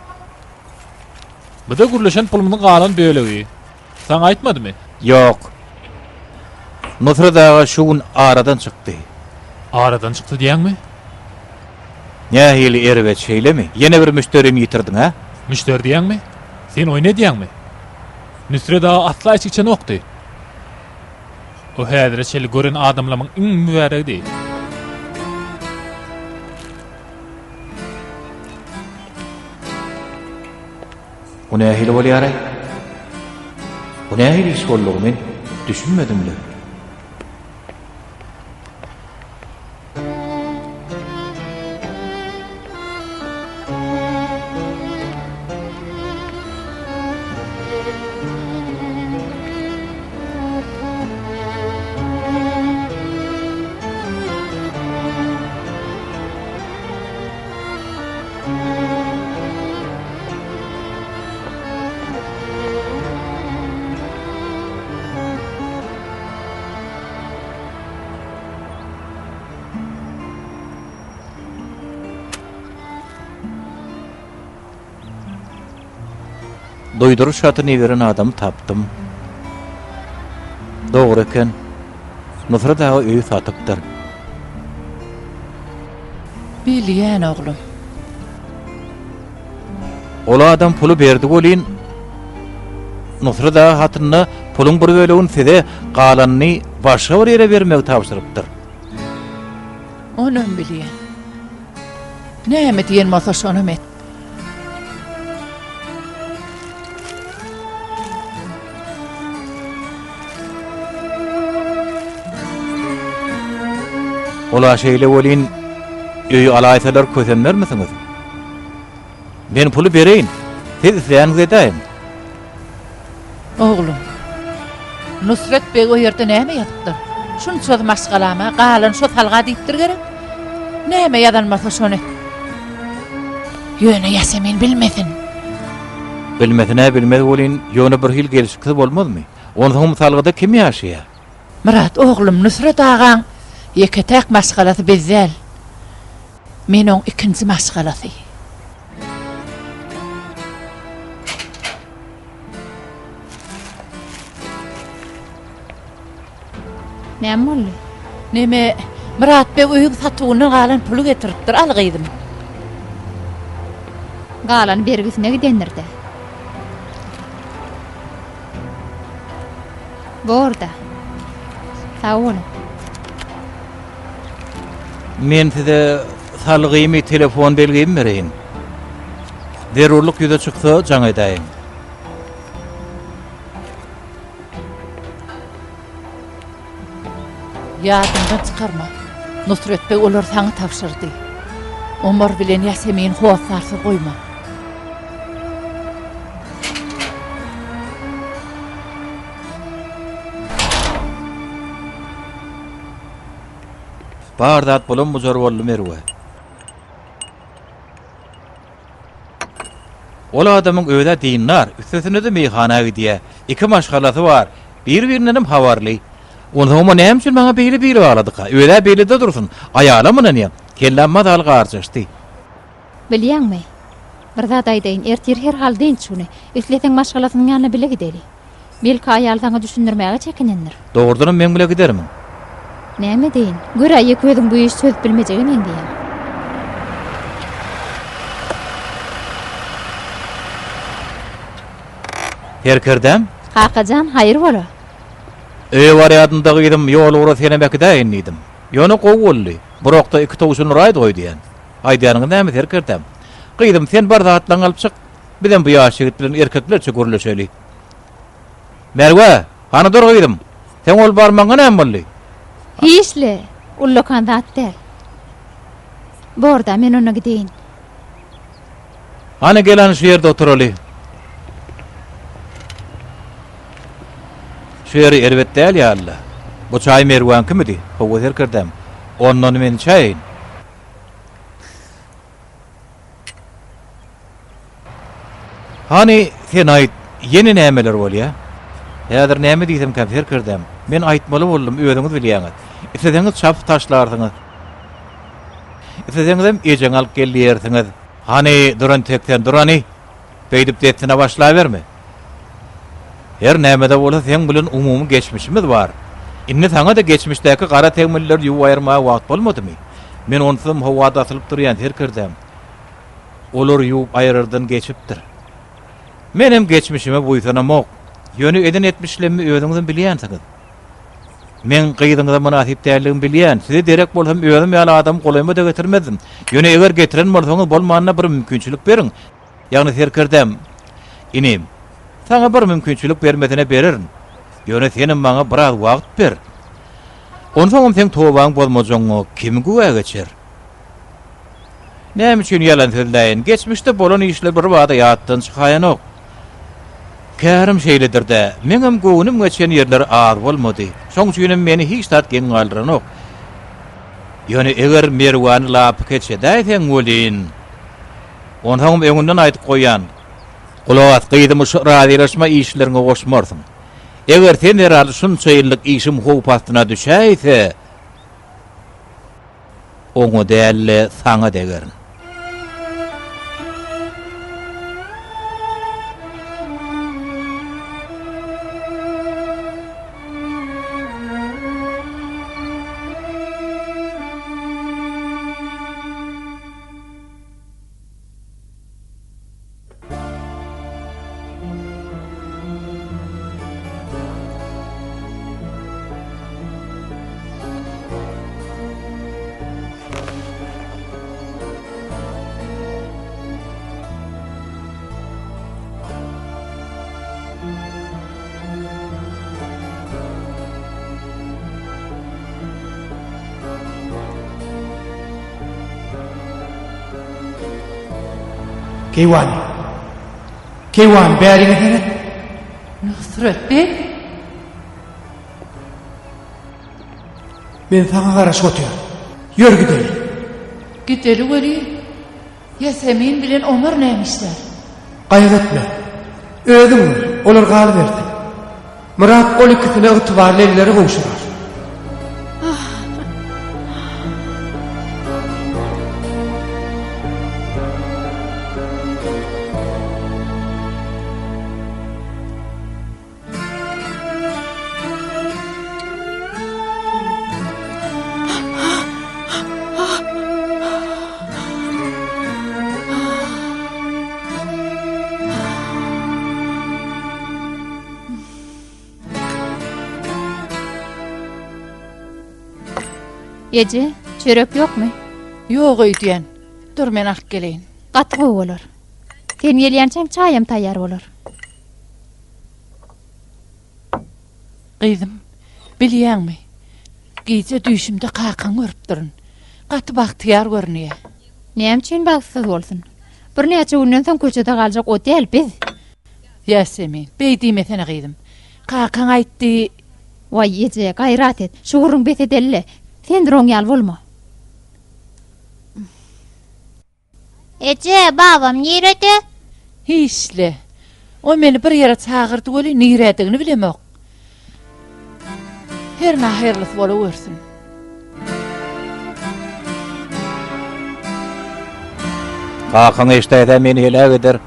Bu da gürleşen pulumyň galan bölegi. Saň aýtmadymy? Yok. Nusret ağa şu gün aradan çykdy. Aradan çykdy diýäňmi? Nähili erwet şeýlemi? Ýene bir müşterimi ýitirdiň ha? Müşteri diýäňmi? Sen oýna diýäňmi? Nusret ağa atla içikçe nokdy. O häzir şeýle gören adamlamyň iň mübaregi. Bu nähili bolýar? Bu nähili iş bolýar men düşünmedim bile. Doyduruş şatyny beren adam tapdym. Dogry eken. Nusret ağa öýü satypdyr. Bilýän oglum. Ola adam pulu berdi bolýan. Nusret ağa hatyny puluň bir bölegini size galanyny başga bir ýere bermegi tapşyrypdyr. Onum bilýän. Näme diýen bolsa şonu met. Ola şeýle bolýan öýü alaýsalar kösenler misiniz? Men pulu bereýin. Siz isleýäňiz edäýin. Oglum. Nusret beg o ýerde näme ýatypdyr? Şunça da maşgalama, galan şo talga diýipdir gerek. Näme ýadanmasa şonu? Ýöne Ýasemin bilmesin. Bilmesine bilmez bolýan ýöne bir hil gelişikli bolmazmy? Onuň salgyda kim ýaşaýar? Murat oglum Nusret ağaň ýeketäk maşgalasy bezel. Menoň ikinji maşgalasy. Näme boldy? Näme Murat beg öýüň satywyny galan pulu getiripdir algyydym. Galan bergisine gidendirdi. Borda. Sağ olun. Men size salgymy telefon belgimi bereýin. Zerurlyk ýüze çyksa jaň edäýin. Ýadyndan çykarma. Nusret beg olar saňy tapşyrdy. Omar bilen Ýasemin howasarsy goýma. Bardat bolan mujar boldy merwe. Ola adamyň öýde diýinler, üstesine de meýhana gidiýär. Iki maşgalasy bar. Bir-birinden habarly. Onu näme üçin maňa beýle baladyk? Öýde beýle de dursun. Aýalamyň näme? Kellenmez al garçyşdy. Bilýäňmi? Bir zat aýdaýyn, ertir her halden şuny. Üsleteň maşgalasynyň ýanyna bile gideli. Belki aýal saňa düşündirmäge çekinendir. Dogrudan men bile gidermin. Näme deýin? Göre ýekediň bu iş söz bilmejegi men diýen. Herkerdem? Kakajan, hayır bola. Var ýadyndagy edem ýol ura sene bekdäýin diýdim. Ýöne gowully. Birokda iki towşun raýdy goý diýen. Aýdýanyň näme herkerdem? Gyýdym sen bar zatlaň alyp çyk. Bilen bu ýaş ýigit bilen erkeklerçe görleşeli. Merwe, hany dur gyýdym. Sen ol barmaňa näme boldy? Hiçle, ullokan zat däl. Borda men ona gideyin. Hani gelen şu yerde oturalı. Şu yeri elbet değil ya Allah. Bu çay mervan kimidi? Hava terkirdem. Ondan men çayın. Hani sen ait yeni nämeler bolýa? Häzir näme diýsem käfer kirdem. Men aýtmaly boldum, öýüňiz bilýäňiz. Isleňiz çap taşlardyňyz. Isleňiz hem ejeň alyp gelýärsiňiz. Hani duran tekden durany beýdip detine başlaýbermi? Her nämede bolsa sen bilen umumy geçmişimiz bar. Inni saňa da geçmişdäki gara tegmiller ýuw aýyrma wagt bolmadymy? Men onsam howada asylyp durýan her kirdem. Olar ýuw aýyrardan geçipdir. Menem geçmişime buýsanamok. Ýöne eden etmişlerimi öýüňizden bilýänsiňiz. Men gyýdyňyza münasip däldigini bilýän. Size derek bolsam öýüm ýaly adam golayma da getirmezdim. Ýöne eger getiren bolsaňyz bolmanyna bir mümkinçilik beriň. Ýagny serkirdem. Inim. Saňa bir mümkinçilik bermedine beririn. Ýöne senim maňa biraz wagt ber. Onsoň sen towaň bolmajaňy kim güwe geçer? Näme üçin ýalan söýleýin? Geçmişde bolan işler bir wada ýatdan çykaýanok. Kärim şeýledir de, meňem göwnüm geçen ýerler az bolmady. Şoň üçin meni hiç tat geň galdyranok. Ýöne eger merwany lap keçedäýsen bolýan. Onsoň öňünden aýdyp goýan. Gulawat gyýdymy şu radylaşma işlerine goşmarsyň. Eger sen herhalde şunça ýyllyk işim how pastyna düşäýse, oňa dälle saňa degerin. Keywan bäriňe gelet. Nusret Bey, Men saňa garaşyp otyrýar. Ýör gideli. gideli weli. Yasemin bilen Ömer nämişler? Gaýyk etme. Özüň olar galy berdi. Murat ol ikisine ýetirli elleri gowşurar. Ece, çörek ýokmy? Ýok öýdýän. Dur men ak geleýin. Gatgy bolar. Sen gelýänçem çaýym taýýar bolar. Gyýdym, bilýänmi? Gece düşümde kakan görüp durun. Gaty bahtiyar görünýär. Näme üçin bagsyz bolsun? Bir näçe günden soň köçede galjak o däl biz. Yasemin, beýdime sene gyýdym. Kakan aýtdy, Vay Ece, gayrat et. Şuurun besedelle. Sen de ýal bolma. Ece babam nerede? hiçle. O meni bir ýere çagyrdy weli niredigini bilemok. Her näherlis bola görsin. Kakan eştäýse meni hele gider.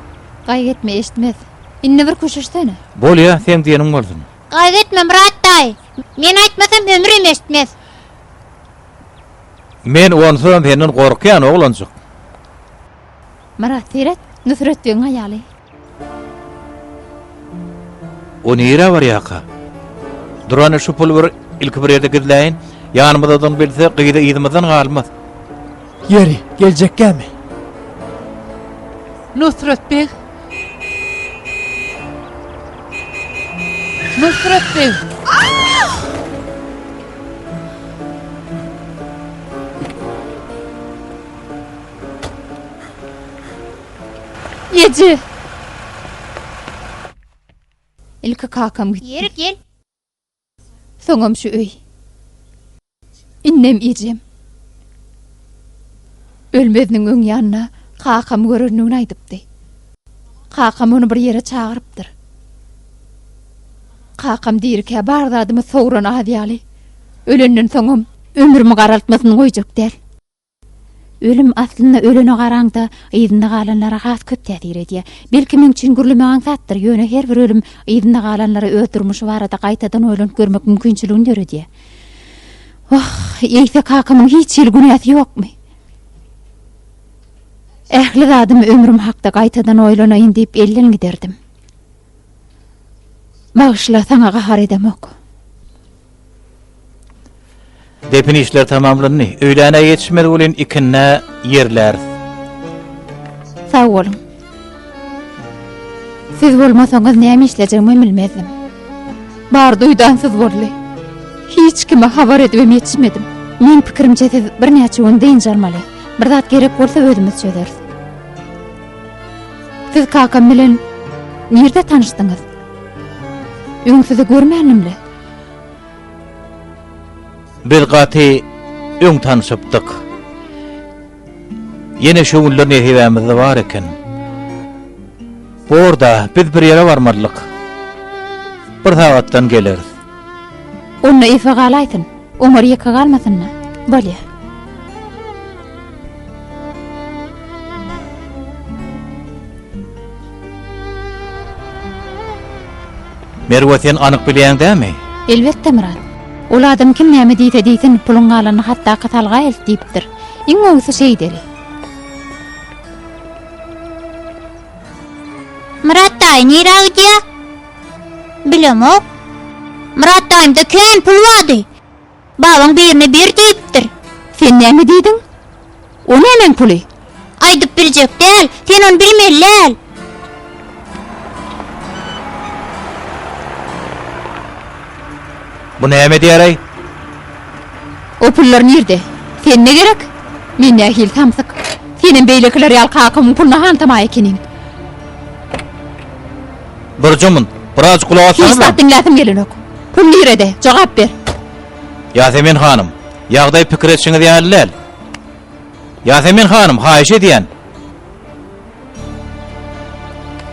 Gaýy etme eşitmez. Inne bir köşeşsene. Bolýa, sen diýeniň bolsun. Gaýretme Murat daý. Men aýtmasam ömrüm eşitmez. Men onsam senden gorkýan oglanjak. Marat seyret, Nusretdiň haýaly. O nire var ýaka? Durany şu pul bir ilki bir ýerde gizläýin. Ýanymyzdan bilse gyýda ýydymyzdan galmaz. Ýeri, geljekkämi? Nusret Bey. Nusret Bey. Ece. İlki kakam gitti. Yeri gel. Soňam şu öý. Innem ejem. Ölmezniň öň ýanyna kakam görünýäni aýdypdy. Kakam onu bir ýere çagyrypdyr. Kakam diýirkä bar zadymy sowran adýaly. Ölenden soňam ömrümi garaltmasyny goýjak däl. Ölüm aslında ölene garaňda ýyzynda galanlara has köp täsir edýär. Belki men üçin gürlemeýän satdyr. Ýöne her bir ölüm ýyzynda galanlara öldürmüşi barada gaýtadan oýlanyp görmek mümkinçiligini döredýär. Oh, ýeýse kakamyň hiç ýyl günäsi ýokmy? Ähli zadym ömrüm hakda gaýtadan oýlanaýyn diýip elden giderdim. Bağışla saňa gahar edemok. Depin işler tamamlandy. Öýläne ýetişmedi bolan ikinne ýerler. Sağ olun. Siz bolmasaňyz näme işlejegimi bilmezdim. Bar duýdansyz boldy. Hiç kime habar edip ýetişmedim. Men pikirimçe siz bir näçe günde injarmaly. Bir zat gerek bolsa özümüz çözeriz. Siz kakam bilen nerede tanışdyňyz? Öň sizi görmänimle. Bilgaty öň tanışypdyk. Ýene şu günler nähebämizde bar eken. Borda biz bir ýere barmalyk. Bir sagatdan geleriz. Onu efe galaýtyn. Ömer ýeke galmasynna. Bolýar. Merwe sen anyk bilýäňdämi? Elbetde Murat. Ol adam kim näme diýse diýsin pulun galany hatda katalga eltipdir. Iň oňsy şeýderi. Murat dayı nere gidiyor? Bilemok. Murat dayımda kän pul wady. Babaň birini bir diýipdir. Sen näme diýdiň? O nämen puly? Aýdyp biljek däl, sen onu bilmeýäl. Bu näme diýäri? O pullar nerede? Sen ne gerek? Men nähil tamsyk. Senin beýlekler ýal kakamyň puluna hantama ekenim. Burjumun, biraz kulak Hiç asana. dinläsim gelenok. Pul nerede? Jogap ber. Yasemin hanım, ýagdaý pikir etşiňiz ýalyl. Yasemin hanım, haýyş edýän.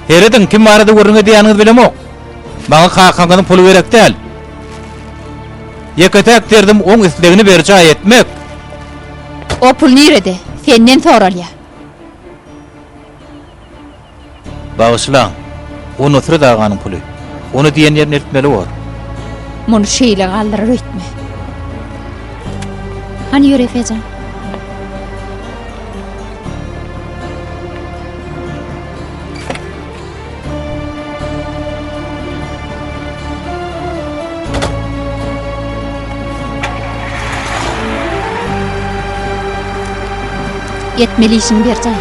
Herediň kim barada görüňe diýäniňizi bilemok. Maňa kakamyň pulu berek däl. Yeketek derdim oň islegini berje etmek. O pul nerede? Senden soralya. Bağışlaň. O Nusret aganyň puly. Onu diýen ýerine etmeli bor. Muny şeýle galdyrar öýtme. Hani ýöre Fejan? Yetmeli işin bir cayı.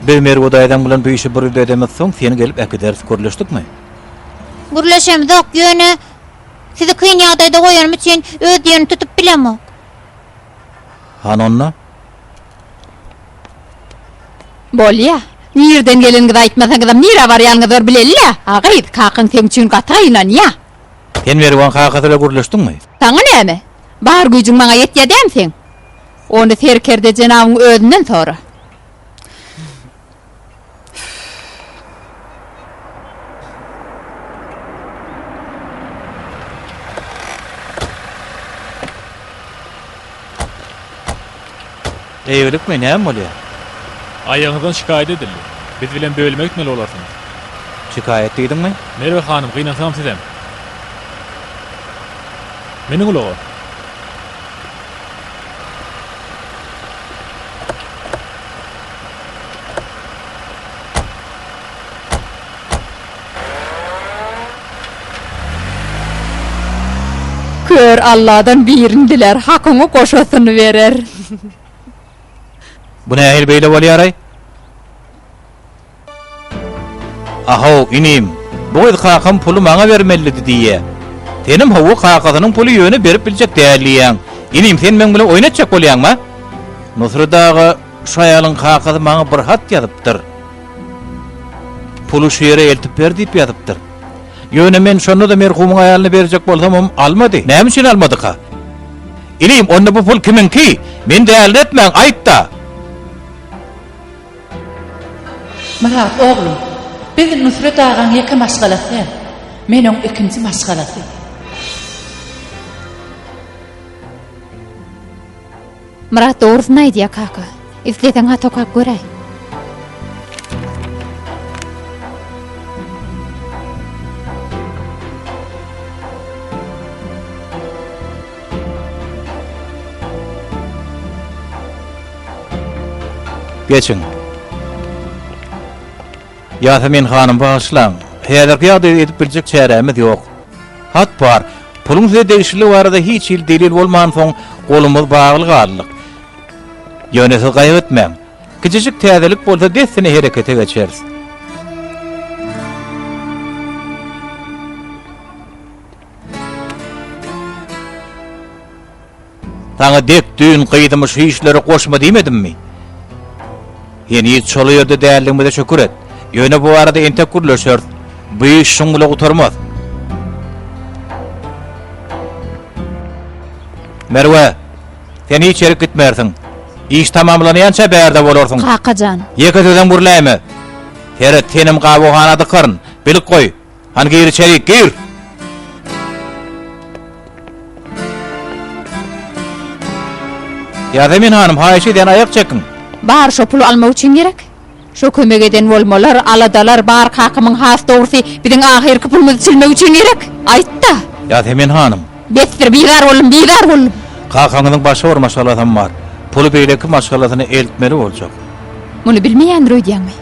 Bir Merwe daýdan bilen bu işi bir ödemez soň seni gelip äkiders görleşdikmi? Gürleşemdok ýöne. Sizi kyn ýagdaýda goýarym üçin öz ýerini tutup bilemok. Hanonna? Bolýa. Nerden gelenini aýtmasaňyz, nire barýanyňyzy bilelli. Agyýd, kakyň sen üçin gataýlan ýa. Sen Merwe hakykatla görleşdiňmi? Saňa näme? Bar güýjüň maňa ýetýädem sen. Onu terkerde jenabyň özünden sonra. Eýilikmi näme bolýar? Aýaňyzdan şikaýet edildi. Biz bilen bölmek etmeli olasyňyz. Şikaýet diýdiňmi? Merwe hanym, gynasam sizem. Meniň ulagy. Kör Allah'dan birini diler, hakyňy goşasyny berer. Bu nähil beýle bolýar? Aho, inim. Bu kakam pulu maňa bermelidi diýe. Senim hawa kakasynyň pulu ýöne berip biljek däliýäň. Inim sen men bilen oýnatjak bolýarmy? Nusradagy şu aýalyň kakasy maňa bir hat ýazypdyr. Pulu şu ýere eltip ber diýip ýazypdyr. Ýöne men şonu da merhumyň aýalyna berjek bolsam almady. Näme üçin almady ka? Inim onda bu pul kiminki? Men däl etmäň, aýtda. Murat oğlum, biz Nusret ağan yeki maşgalasy, meniň ikinji maşgalasy. Murat doğrusyny aýdýar kaka. İzleten ha tokak göräý. Geçin. Yasemin hanım bağışlan. Häzirki ýagdaýda edip biljek çäremiz ýok. Hat bar. Puluň size degişli barada hiç il delil bolman soň golumuz bagly galdyk. Ýöne siz gaýretmäň. Kiçijik täzelik bolsa dessine herekete geçeriz. Taňa dek düýün gyýdymyş işleri goşma diýmedimmi? Ýeni çolu ýerde däliňizde şükür et. Ýöne bu arada entek gürleşer. Bu iş şuňla gutarmaz. Merwe, sen hiç ýere gitmersiň. İş tamamlanýança bärde bolarsyň. Kakajan. Ýeketeden burläme. Heret tenim gabuhanada kyrn. Bilik goý. Han gir içeri gir. Yasemin hanım, haýşydan aýak çekin. Bar şo pulu alma üçin gerek. Şo kömek eden bolmalar, aladalar bar kakymyň has dogry biziň ahyrky pulumuzy silmek üçin gerek. Aýtda. Yasemin hanım, Betdir bigar bolum. kakaňyň başy bir maşgalasam bar. Pulu beýleki maşgalasyny eltmeli boljak. Muny bilmeýändir öýdýärmi?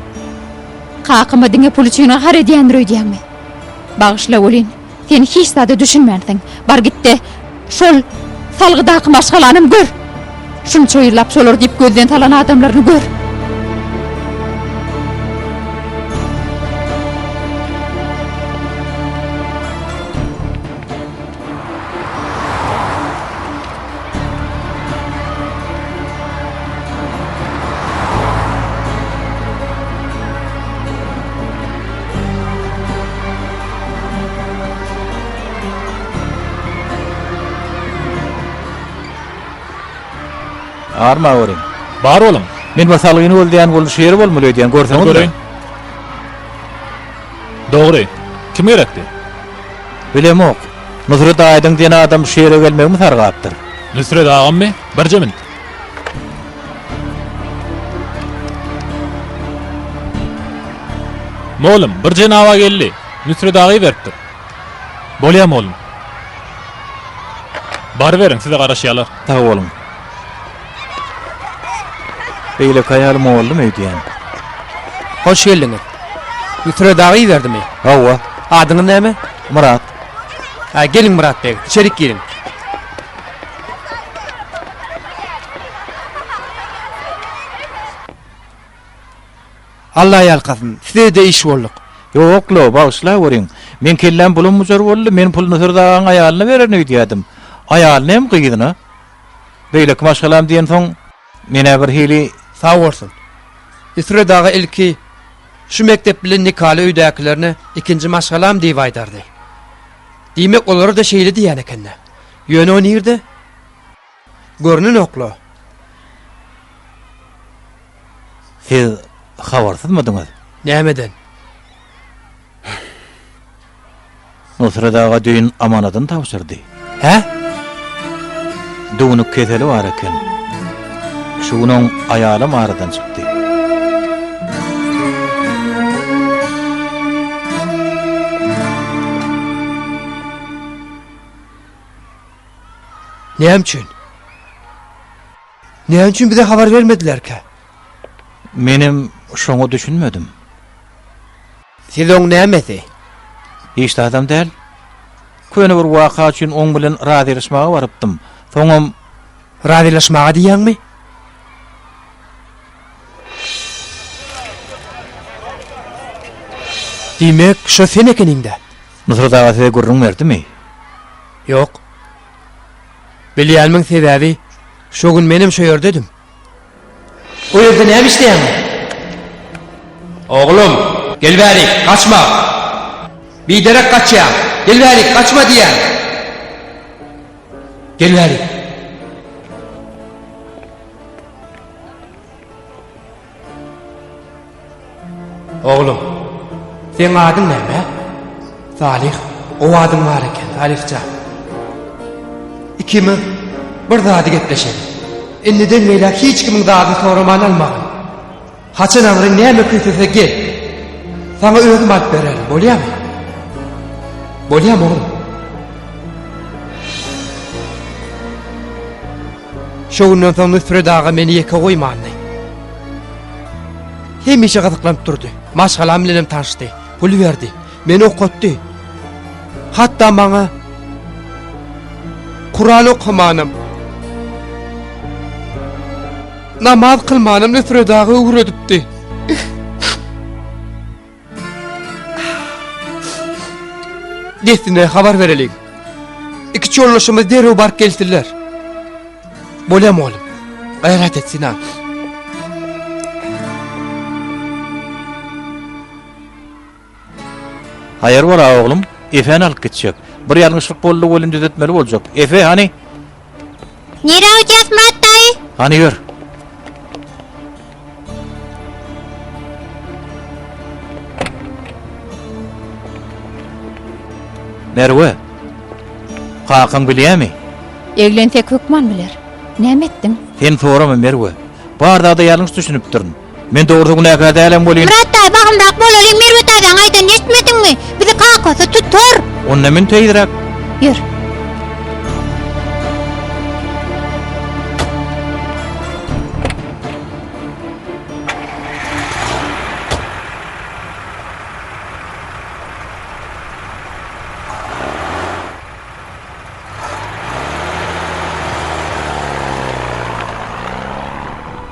Kakama diňe pul üçin har edýändir öýdýärmi? Bagyşla bolyn. Sen hiç sada düşünmänsiň. Bar gitdi. Şol salgydaky maşgalanymy gör. Şunu çoýurlap şolar diýip gözden talan adamlaryny gör. Arma orin. Bar oğlum. Men basalygyny bolýan boluş ýeri bolmaly diýen görseň. Göreň. Dogry. Kim gerekdi? Bilemok. Nusret aýdyň diýen adam şu ýere gelmegmi sargapdyr. Nusret ağam mı? Barjamin. Moğlum, bir cenava geldi. Nusret ağayı veripdir. Bolýam oğlum. Bar verin, size garaşýarlar. Sag bolun. Beýle kaýalym boldy diýen. Hoş geldiňiz. Nusret dagy berdimi? Hawa, Adyňyz näme? Murat. Ha, gelin Murat bey. İçerik girin. Allah ýalkasyn. Size de iş bolduk. Ýoklo, bagyşla görüň. Men kellen pulum mujar boldy, men pul Nusretdaň aýalyna beren öýdýädim. Aýalyny hem gyýdyna. Beýleki maşgalam diýen soň mene bir hili Sağ olsun. Nusret dagy ilki şu mektep bilen nikaly öýdäkilerini ikinji maşgalam diýip aýdardy. Diýmek olar da şeýle diýen ekenne. Ýöne o nirde? Görnün oklo. siz habarsızmydyňyz? Nämeden? Nusretdaga düýün amanatyn tapşyrdy. He? Dugunu keseli bar eken. Şunyň aýaly maradan çykdy. Näme üçin bize habar vermediler ki? Menim şoňa düşünmedim. Siz oň nämesi? Hiç de adam däl. Köne bir waka üçin oň bilen radylaşmaga barypdym. Soňam Radylaşmaga diýänmi? Diýmek şo sen ekeniňde. Nusret aga size gurrun berdimi? Yok. Bilýärmiň sebäbi şu gün menim şu ýerdedim. O yerde ne işleyen? Oğlum gel bari kaçma. Bir derek kaçya. Gel bari kaçma diyen. Gel bari. Oğlum sen adın ne be? Salih. O adın var eken Salihca. İkimi bir zady gepleşelim. Elliden meylak hiç kimin zadyny soraman almagyn. Haçan amryn näme kütese gel. Sana özüm alyp berelim, bolýarmy? Bolýarmy oğlum? Şo günden soň Nusret ağa meni ýeke goýmandy. Hemişe gyzyklanıp durdy. Maşgalam bilen tanışdy. Pul berdi. Meni okutdy. Hatta maňa Kur'an okumanım, namaz kılmanım Nusret ağa öwredipdi. Desine habar verelim. İki çollaşımız derew bark geldiler. Bolýam oğlum. Gayret et Sinan. Hayır var oğlum. Efe'ni alıp gidecek. Bir yanlışlık boldy bolun düzeltmeli boljak. Efe hani? Nere alacağız Murat dayı? Hani ýör. Merve. Kakan bilýärmi? Eglensek hükman biler. Näme etdiň? Sen sorama Merve. Barda yanlış düşünüp durun. Men doğrudan näme dälem bolýan. Murat dayı bakımdak bolalım Merve dayıdan aydan eşitmedin mi? Bizi kakası tutur. Onda men teýdirak. Ýür.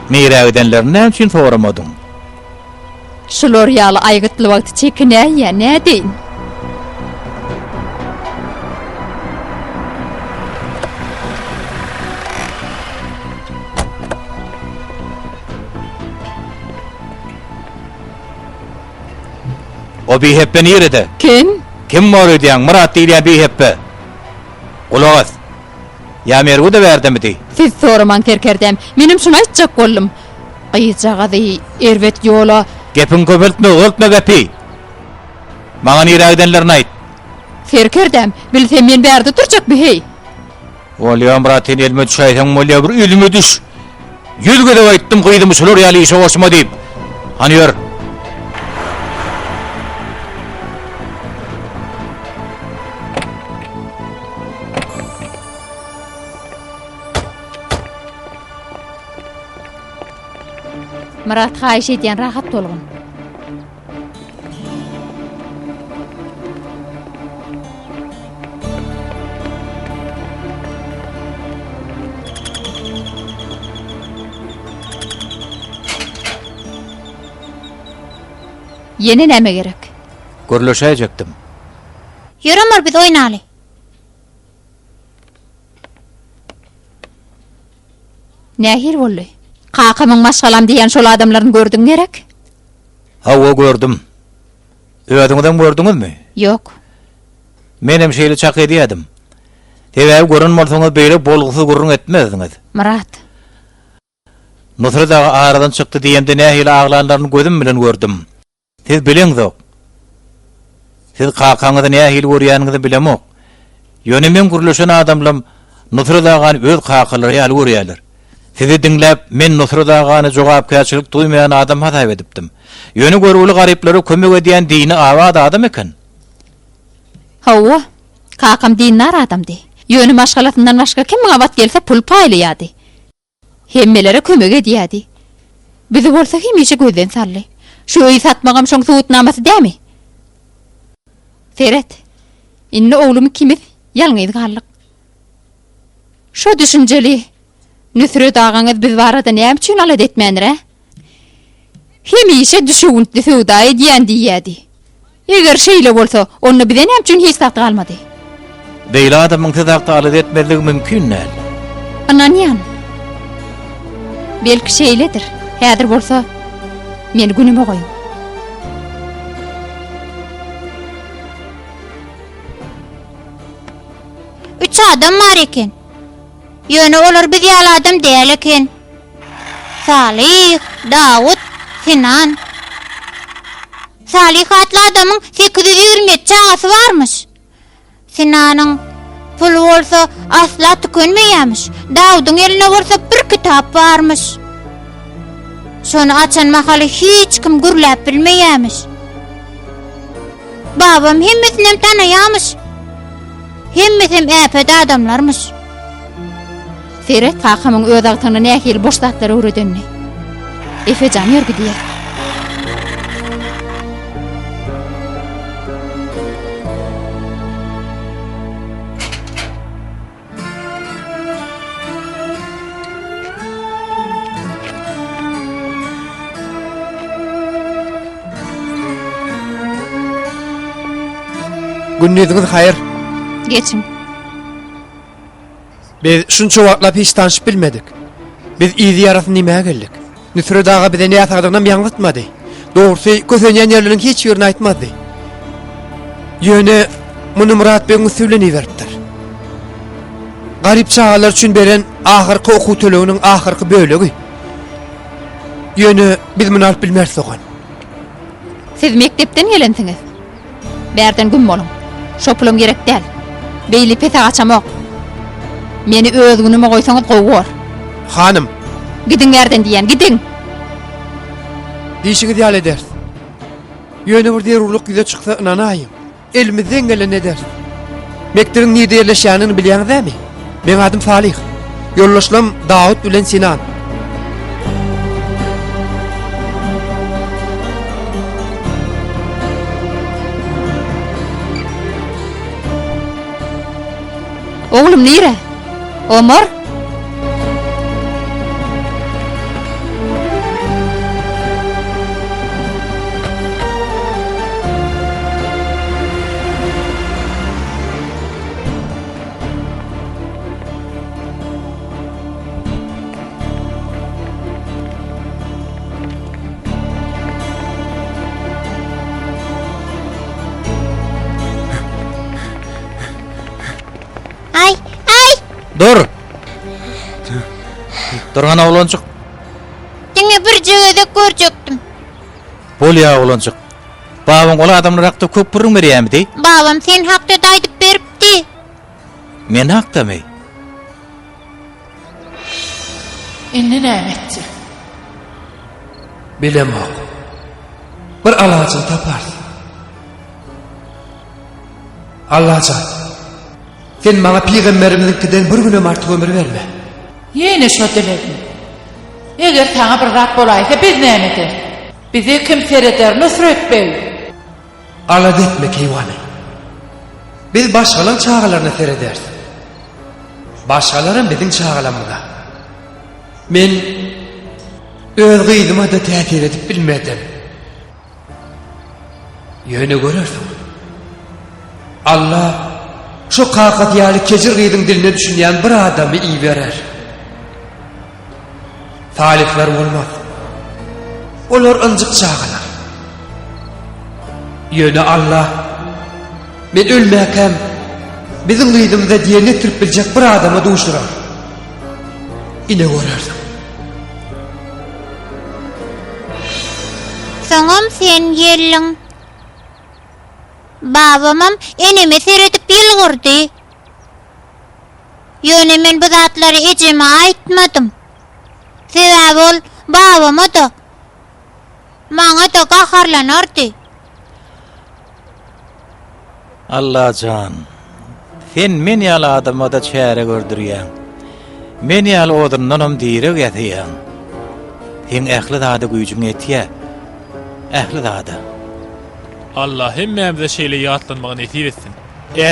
Mira edenler ne için soramadım? Şular ýaly aýgytly wagty çekinäýär, nädeň? O bir heppe nerede? Kim? Kim var ödeyen? Murat diýen bir heppe. Ulas. Ya Merve de berdimdi. Siz soraman kerkerdem. Menim şuna aýtjak boldum. Gyýjagady, erwet ýola. Gepin köpeltme, öltme gepi. Maňa nire edenlerini aýt. Kerkerdem, bilsem men bärde durjak bir hey. Olyam Murat'ın elime düşäýsen molya bir ülüme düş. Yüzge de aýtdym gyýdym şular ýaly işe hoşuma diýip. Hani ýör. Murat haýyş edýän rahat bolgun. Yeni näme gerek? Görleşäjekdim. Yürü Ömer biz oynaly. Nähir boldy? Kakamyň maşgalam diýen şol adamlaryny gördüň gerek? Hawa gördüm. Öýüňden gördüňizmi? Ýok. Menem şeýle çak edýärdim. Tebäp görün bolsaňyz beýle bolgusy gurrun etmezdiňiz. Murat. Nusret ağa aradan çykdy diýende nähili aglanlaryny gözüm bilen gördüm. Siz bileňiz. Siz kakaňyzy nähili görýäniňizi bilemok. Ýöne men gurleşen adamlam Nusret ağany öz kakalary ýaly görýärler. Sizi dinläp men Nusret ağany jogapkärçilik duýmayan adam hata edipdim. Ýöne görüli garyplary kömek edýän dini awad adam eken. Hawa, kakam dinnar adamdy. Ýöne maşgalatyndan başga kim awat gelse pul paýlaýardy. Hemmelere kömek edýärdi. Bizi bolsa hemişe gözden sally. Şu öýü satmagam şoň suwutnamasy dämi? Seret. Inni oğlumy kimiz? Ýalňyz gallyk. Şo düşünjeli Nusret ağaňyz biz barada näme üçin alat etmändir, he? Hemişe düşündi suwda edýän diýýärdi. Eger şeýle bolsa, onu bize näme üçin hiç tapdy galmady? Beýle adamyň tezakda alyp etmezligi mümkin näl? Ananyan. Belki şeyledir. Häzir bolsa men günüme goýun. Üç adam var eken. Ýöne olar biz ýaly adam däl eken. Salih, Dawud, Sinan. Salih atly adamyň 820 çağasy varmış. Sinanyň pul bolsa asla tükenmeýärmiş. Dawudyň eline bolsa bir kitap barmış. Şonu açan mahaly hiç kim gürläp bilmeýärmiş. Babam hemmesini tanaýarmış. Hemmesem äpede adamlarmış. Ferhat kakamyň öz agtyny nähili boş zatlara öwredenni. Efejan ýörgi diýer. Günnüzüňiz haýyr. Geçin. Biz şunça wagtlap hiç tanışyp bilmedik. Biz izi ýarasyny nimäge geldik? Nüsret ağa bize näme sagdygyndan ýaňytmady. Dogrusu kösenýän ýerleriň hiç ýerini aýtmady. Ýöne muny Murat beň süýleni beripdir. Garip çağalar üçin beren ahyrky okuw töleginiň ahyrky bölegi. Ýöne biz muny alyp bilmersik ogan. Siz mektepden gelensiňiz. Bärden gün bolun. Şopulum gerek däl. Beýli pete gaçamok. Meni öz günüme goýsaňyz gowar. Hanım, Gidin bärden diýen, gidin. diýişiňiz ýaly eder. Ýöne bir deruluk ýüze çyksa inanaýym. Elimizden gelen eder. Mektebiň näde ýerleşýäniňi bilýäňizmi? Men adym Salih. Ýollaşlam Dawud bilen Sinan. Oğlum nire? Omar? Ay, ay! Dur. Durgan oğlançyk. Seni bir jöýede görjekdim. Bolýa oğlançyk. Babaň ola adamlar hakda köp purun berýärmidi? Babam sen hakda aýdyp beripdi. Men hakdamy. Inni näme etdi? Bilemok. Bir alacyn tapar. Allahan. Sen maňa Peygamberimizden bir günem artyk ömür berme. Ýene şo diledim. Eger taňa bir rat bolaýsa biz näme eder? Bizi kim sereder Nusret Bey? Alad etme keýwany. Biz başgalan çağalaryna sereders. Başgalarym biziň çağalamyga. Men öz gyýdyma da täsir edip bilmedim. Ýöne görersiň. Allah şu qakat ýaly kejir gyýdyň diline düşünýän bir adamy iý berer. Talipler bolmaz. Olar ınjyk çağalar. Ýöne Allah men ölmäkem biziň gyýdymyzda diýeni tirip biljek bir adama duşurar. Ine görersiň. Saňam sen gelliň. Babamam eneme seredip ýylgyrdy. Ýöne men bu zatlary ejeme aýtmadym. Sebäbi ol babama da maňa da gaharlanardy. Allah can. Sen men ýaly adama da çäre gördürýän. Men ýaly odundanam diýerek ýetýän. Sen ähli zada güýjüň etýä. Ähli zada. Allah hemmemize şeýle ýatlanmagy nasip etsin.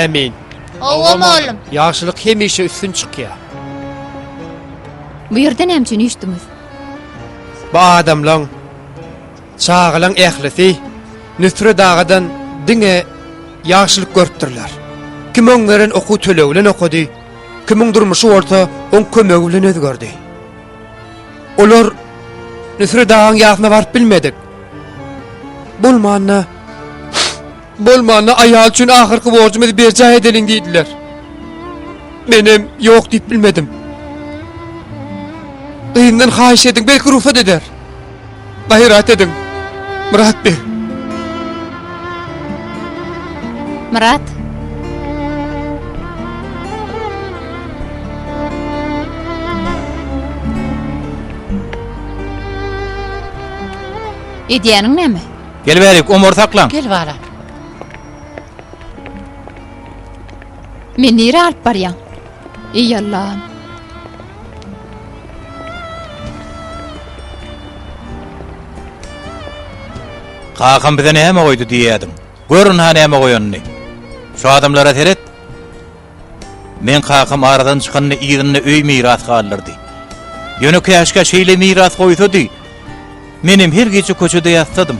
Amin. Owam oğlum. Ýaşylyk hemişe üstün çykýar. Bu yerden hemçin işdimiz. Bu adamlaň çağalan ählisi Nüsret dağadan diňe ýaşylyk görüpdirler. Kim onların oku tölöwlen okudy, kimin durmuşy bolsa on kömegi bilen özgerdi. Olar Nusret dağın ýasyna barıp bilmedik. Bolmanna aýal üçin ahyrky borjumyzy berjä edeliň diýdiler. Menem ýok diýip bilmedim. Ýyndan haýyş ediň, belki rufat eder. Gaýrat ediň. Murat bey. Murat. Ediýäniň näme? Gelberik, omor saklan. Gel bala. Men nire alyp barýan? Ey Allah'ım. Kakam bize näme goýdy diýýädim. Görün ha näme goýanyny. Şu adamlara teret. Men kakam aradan çykanyny ýygyny öý miras galdyrdy. Ýöne käşke şeýle miras goýsady. Menim her gece köçede ýatsadım.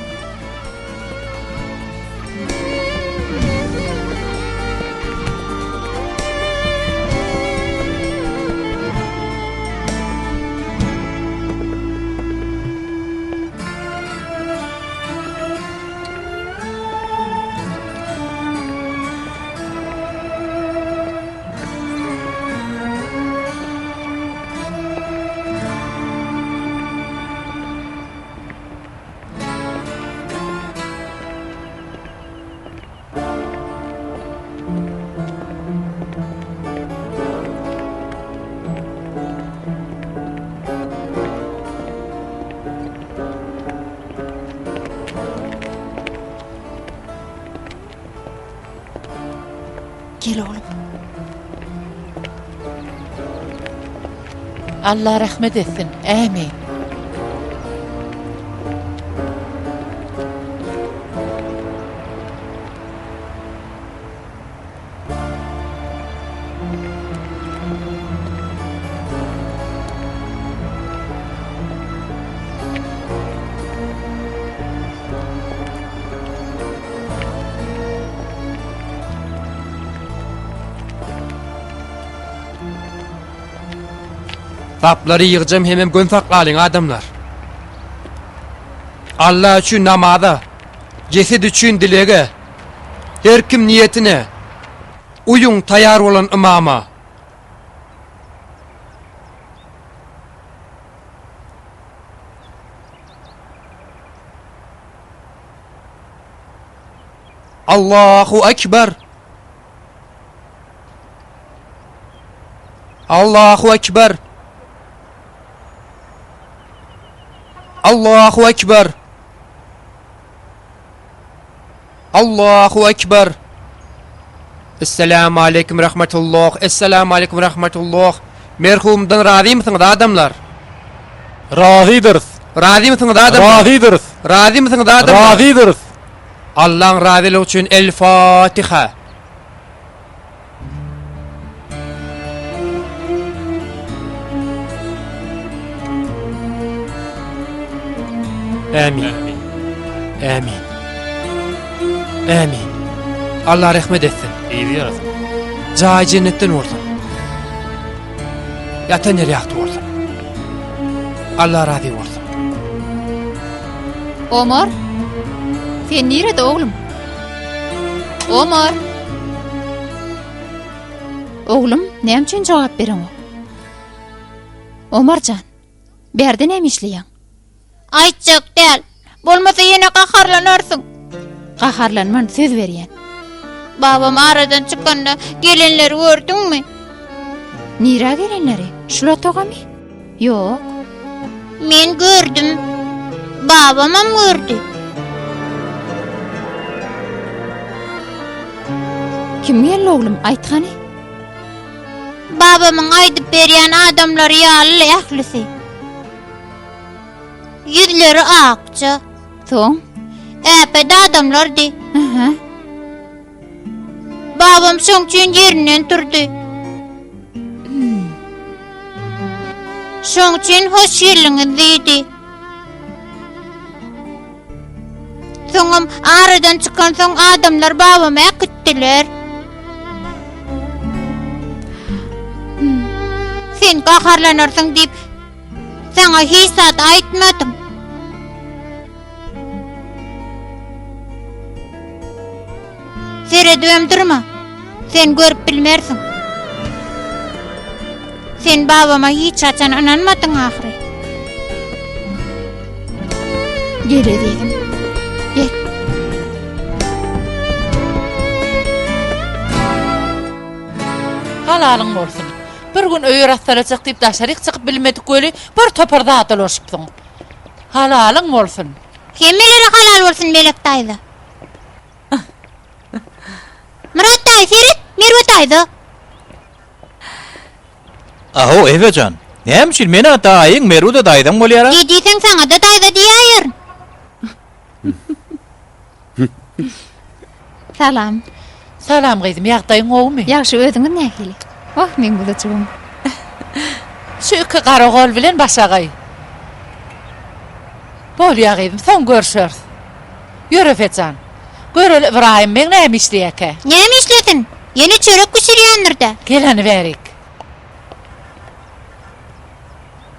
Gel oğlum. Allah rahmet etsin. Amin. Tapları yığacağım hemen gön saklalyň adamlar. Allah üçin namaza, ceset üçin dilege, her kim niyetine, uyun tayar olan imama. Allahu Ekber. Allahu Ekber. Allahu Ekber. Allahu Ekber. Esselamu aleyküm rahmetullah. Esselamu aleyküm rahmetullah. Merhumdan razı mısınız adamlar? Razıdırız. Razı mısınız adamlar? Razıdırız. Razı mısınız adamlar? Razıdırız. Allah'ın razılığı için El Fatiha. Amin. Amin. Amin. Allah rahmet etsin. İyi diyoruz. Cahil cennetten olsun. Yatan yer yaktı olsun. Allah razı olsun. Omar. Sen nirede oğlum? Omar. Oğlum, näme üçin jogap beriň o? Omarjan, berde näme işleýäň? Aýtjak däl. Bolmasa ýene gaharlanarsın. Gaharlanman, söz berýän. Babam aradan çykanda gelenleri gördüňmi? Nira gelenleri? Şula togamy? Ýok. Men gördüm. Babamam gördü. Kim geldi oğlum? Aýtgany? Babamın aýdyp berýän adamlar ýaly ählisi. Yüzleri akça. Soň? Äpede adamlardy. Aha. Babam şoňçun ýerinden turdy. Şoňçun hoş ýerliňiz diýdi. Soňam aradan çykan soň adamlar babama gitdiler. gaharlanarsın deyip sana hiç saat aytmadım. Seredöm durma. Sen görüp bilmersin. Sen babama hiç açan inanmadın ahire. Gel edelim. Gel. Halalın bolsun. Bir gün öýür atlanacak diýip daşaryk çykyp bilmedik göli bir toparda atalaşypdyň. Halalın bolsun. Kimmeleri halal olsun Melek daydı. Murat dayı seyret, Merve daydı. Aho Evecan. Nämişil meni ataýyň Meruda daýdan bolýar? Dediysen sana da daydı diýýär. Salam. Salam gyzym, ýagdaýyň ogmy? Yaxşı özüňiz näkili? Oh, men bulacağım. Şu iki garagol bilen başagay. Bolýar gyzym, soň görüşür. Ýöre Efecan. Görel Ibrahim men näme işleýäke? Näme işledin? Yeni çörek pişirýändirde. Geleni berik.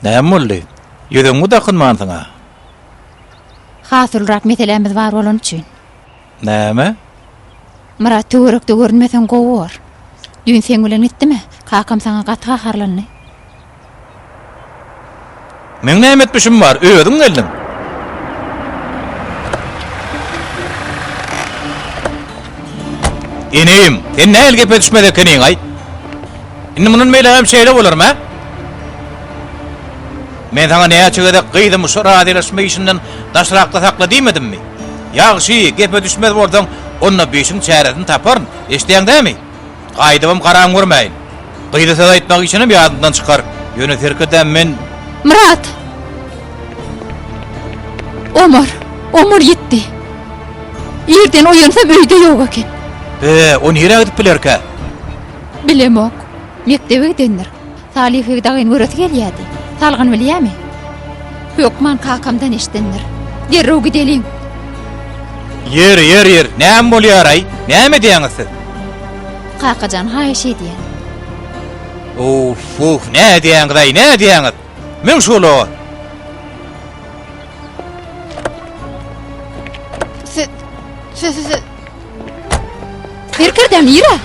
Näme boldy? Ýöreňi dakynmansyňa. Hasylrak meselemiz bar bolan üçin. Näme? Murat töwerekde görünmesen gowar. Dün sen bilen gitdimi? Kakam sana gaty harlandy. Men näme etmişim bar? Öýdüm geldim. Eneyim, sen näme elgepe düşmedi ekeniň ay? Indi munun meýle hem şeýle bolarmy? Men sana näme çygada gyýdym şu radiolaşma işinden daşrakda sakla diýmedimmi? Ýagşy, gepe düşmedi bolsaň, onna beşiň çäredini taparyn. Eşdiýäň dämi? Gaýdybym garaň görmeýin. Gyýdasa da aýtmak üçin ýadyndan çykar. Ýöne terkeden men Murat! Omar gitti. Yerden oyansam öýde ýok eken. o nire gidip bilerke? Bilemok. Mektebe gidendir. Salih dagyn göreti gelýärdi. Salgyn bilýärmi? Hökman kakamdan eşdendir. Derrew gidelim. Yer. Näme bolýar ay? Näme diýäňiz siz? Kakajan haýyş edýän. Uf, näme diýäňiz ay? Näme diýäňiz? Men şolu. Berkerden ýere.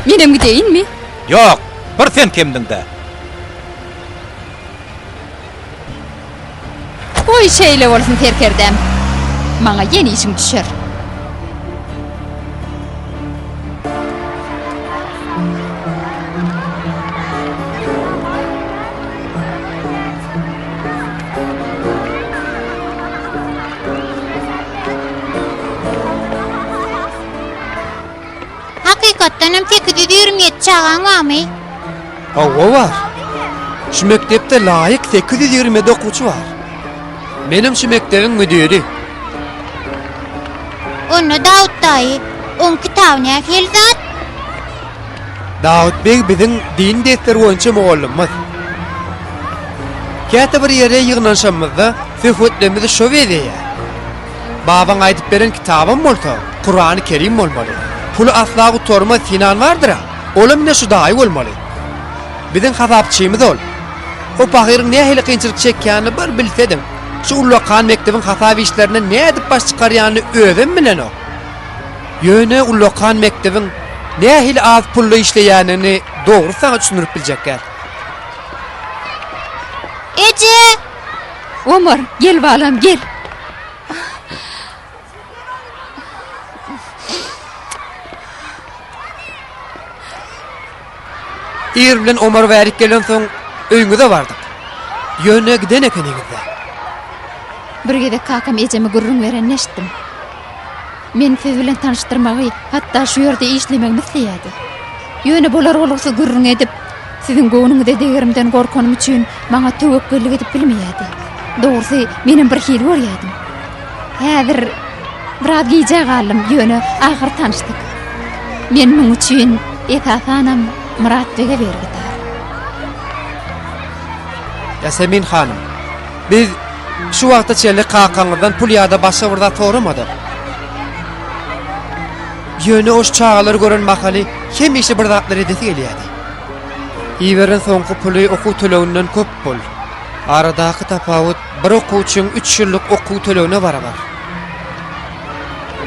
Menem gideýinmi? Ýok, bir sen kimdiň-de. Oy şeýle bolsun terkerdem. Maňa ýeni işiň düşer. Hakykatdanam 827 çağan barmy? O var. Şu mektepde laýyk 827 okuwçy var. Benim şu mektebiň müdiri. Onu Davut dayı, on kitabyna gelzat. Davut bey biziň din defteri boýunça mugallimimiz. Käte bir ýere ýygnanşamyzda söhbetlemizi şo berýär. Babaň aýdyp beren kitabym bolsa, Kur'an-ı Kerim bolmaly. Pul aslagy torma Sinan bardyr. Olam ne şu daýy bolmaly. Biziň hasapçymyz ol. O pahyryň nähili kynçylyk çekýäni bir bilsedim. Şu Ullokan mektebiň hasaby işlerine ne edip baş çykarýany özüm bilen o. Ýöne Ullokan mektebiň nähili az pully işleýänini dogry sana düşünürip biljekler. Ece! Omar, gel balam, gel. Ir bilen Omar bärik gelen soň öýüňize bardyk. Ýöne giden ekeniňizde. Bir gede kakam ejeme gurrun veren eşitdim. Men siz bilen tanıştırmagy, hatta şu ýerde işlemegimi isleýärdi. Ýöne bolar bolsa gurrun edip, siziň gowunuňyzda degerimden gorkanym üçin maňa töwekküllik edip bilmeýärdi. Dogrusu menem bir hil görýärdim. Häzir biraz giýje galym, ýöne ahyr tanışdyk. Men muň üçin esasanam Murat bege berdi. Yasemin hanım, biz şu wagtda çeli kakaňyzdan pul ýa-da başga birde toramadyk. Ýöne oş çağalar gören makaly hem işi bir zatlar edesi gelýärdi. İweren soňky puly okuw töleginden köp bol. Aradaky tapawut bir okuwçyň 3 ýyllyk okuw tölegine barabar.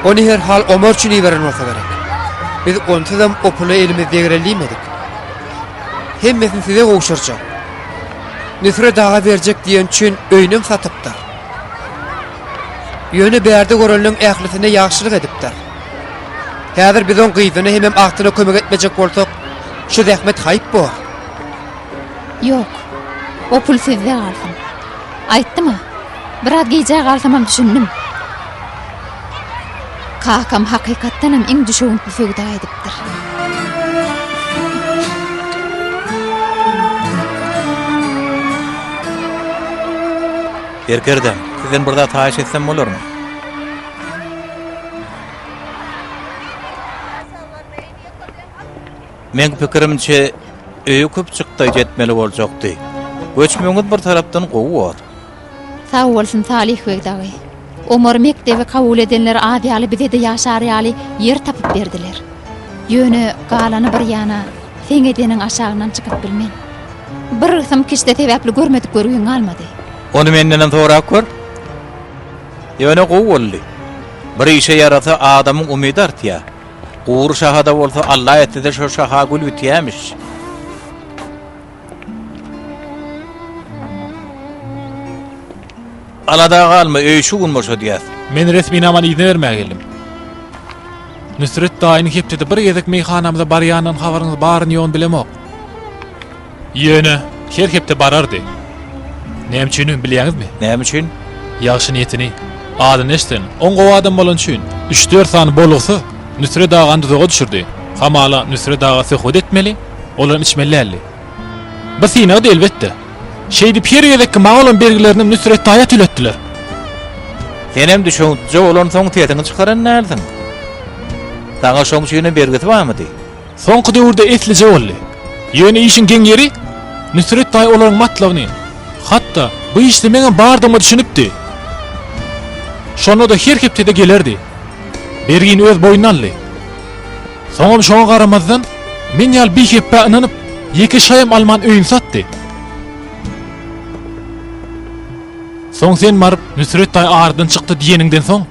Onu her hal Ömer üçin iweren bolsa gerek. Biz onsyzam o puly elimizde gerelimedik. Hemmesini size gowşurjak. Nüsret dağa berjek diýen üçin öýnüm satypdyr. Ýöne bärde görelniň ählisine ýagşylyk edipdir. Häzir biz on gyzyny hemem agtyna kömek etmejek bolsak, şu zähmet haýyp bor. Yok. O pul sizde kalsın. Aytdyma. Biraz giyce kalsamam düşündüm. Kakam hakikattanam iň düşügüntli söwda edipdir. Erkerdem, sizden burada taýyş etsem bolarmy? Men pikirimçe öýe köp çykdy jetmeli boljakdy. Göçmeňiz bir tarapdan gowy bar. Sağ bolsun Salih Begdagy. Omar mektebe kabul edenler adyaly bize de ýaşar ýaly yer tapyp berdiler. Ýöne galany bir ýana sen edeniň aşagyndan çykyp bilmen. Bir ýsym kişde sebäpli görmedik görgüň almady. Onu menden sorak gör. Ýöne gowy boldy. Bir işe yarasa adamyň umydy artýar. Uğur şahada bolsa Allah etdi de şu şaha gül bitýämiş. Alada galmy öýşü gün boşa diýär. Men resmi naman iýne bermäge geldim. Nusret daýyny hepde bir gezek meýhanamyza barýandan habaryňyz baryny ýon bilemok. Ýöne her hepde barardy. Näme üçin bilýäňizmi? Näme üçin? Ýagşy niýetini adan eşden 10 gowy adam bolan üçin 3-4 sany bolugsa Nusret dağandy zoga düşürdi. Hamala Nusret dağa söhbet etmeli, olan içmellerli. Basina da elbette. Şeydi Pierre'deki mağlup belgilerini Nusret dağa tülettiler. Senem düşünýär olan soň tiýetini çykaran näldin? Taňa şoň şeýle bergisi barmydy? Soňky döwürde etlije boldy. Ýöne işin geň ýeri Nusret dağa olaryň matlabyny, hatda bu işde meňe bardymy düşünipdi. Şonu da her hepde gelerdi. Bergin öz boyundan aldy. Soňam şoňa garamazdan men ýal bir hep inanyp ýeki şaýam alman öýün satdy. Soň sen marıp Nusret daý ardan çykdy diýeniňden soň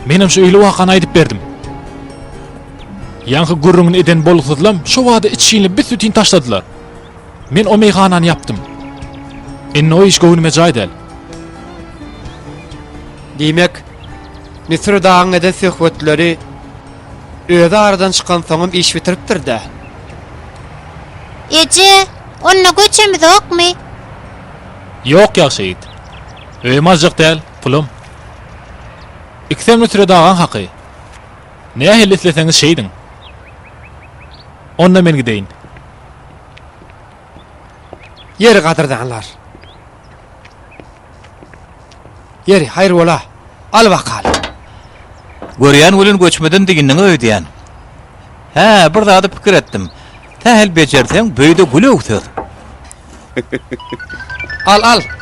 menim şu öýle wakany aýdyp berdim. Ýanky gurrungyny eden boluksyzlam şu wada içini bir sütin taşladylar. Men o meýhanany yapdym. Enne o iş gowunma jaýdal. Diýmek, Nusret dağın eden söhbetleri öýde aradan çykan soňam iş bitiripdir-de. Ece, onna göçemiz okmy? Ýok ýagşyt. Öýüm azjak däl, pulum. İksem Nusret dağan haky. Näme helletleseňiz şeýdiň. Onda men gideýin. Yeri gadyrdanlar. Yeri hayır ola. Al bakal. Görýän welin göçmeden diýiniň öýdýän. Ha, bir zady pikir etdim. Tähel bejerseň böýde gül öwtür.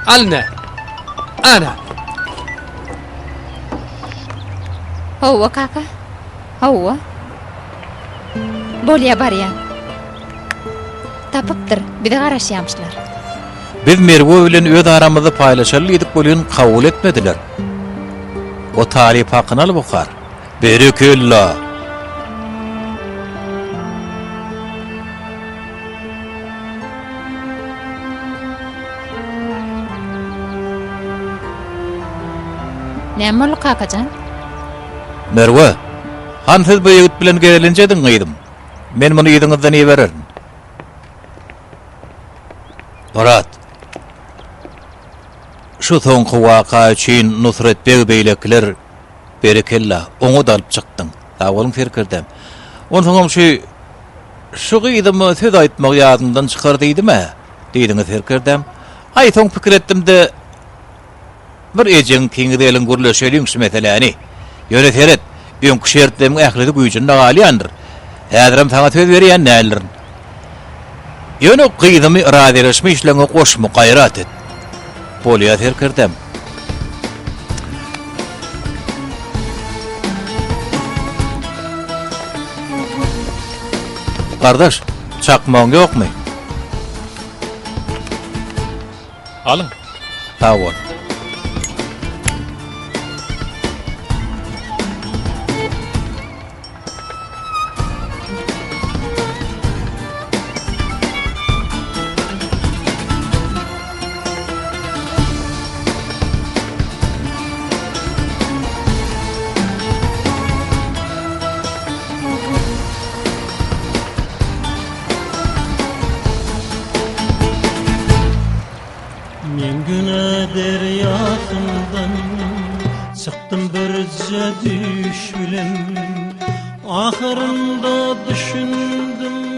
Al ne? Ana. Hawa kaka. Hawa. Bolýa barýan. Tapypdyr, bir de garaşýamyşlar. Biz Merwe bilen öz aramyzda paýlaşalydyk bolýan kabul etmediler. O tarih hakyny alyp okar. Berekellah. Näme bolu kakajan? Merwe, han siz bu ýigit bilen gelinjediň gyýdym. Men muny ýydyňyzdan ýebererim. Murat. Şu soňky waka üçin Nusret beýlekler berekellah oňa dalyp çykdyň. Dawalym ferkirdem. Onuň şu gyýdymy söz aýtmak ýazymdan çykardydymy? Diýdiňiz ferkirdem. Aýtoň pikir etdim-de bir ejeň kiňdelen gürleşeliň şu meseleni. Ýöne seret, öňkü şertlerin ählidi güýjünde galyandyr. Häzirim taňa söz berýän nälerin. Ýöne gyýdymy iradeleşme işleňe goşma gaýrat et. Bolýar ferkirdem. Kardeş, çakmaň ýokmy? Alın. Sağ ol. Men güne deryasından çıktım birce düş bilen, ahırında düşündüm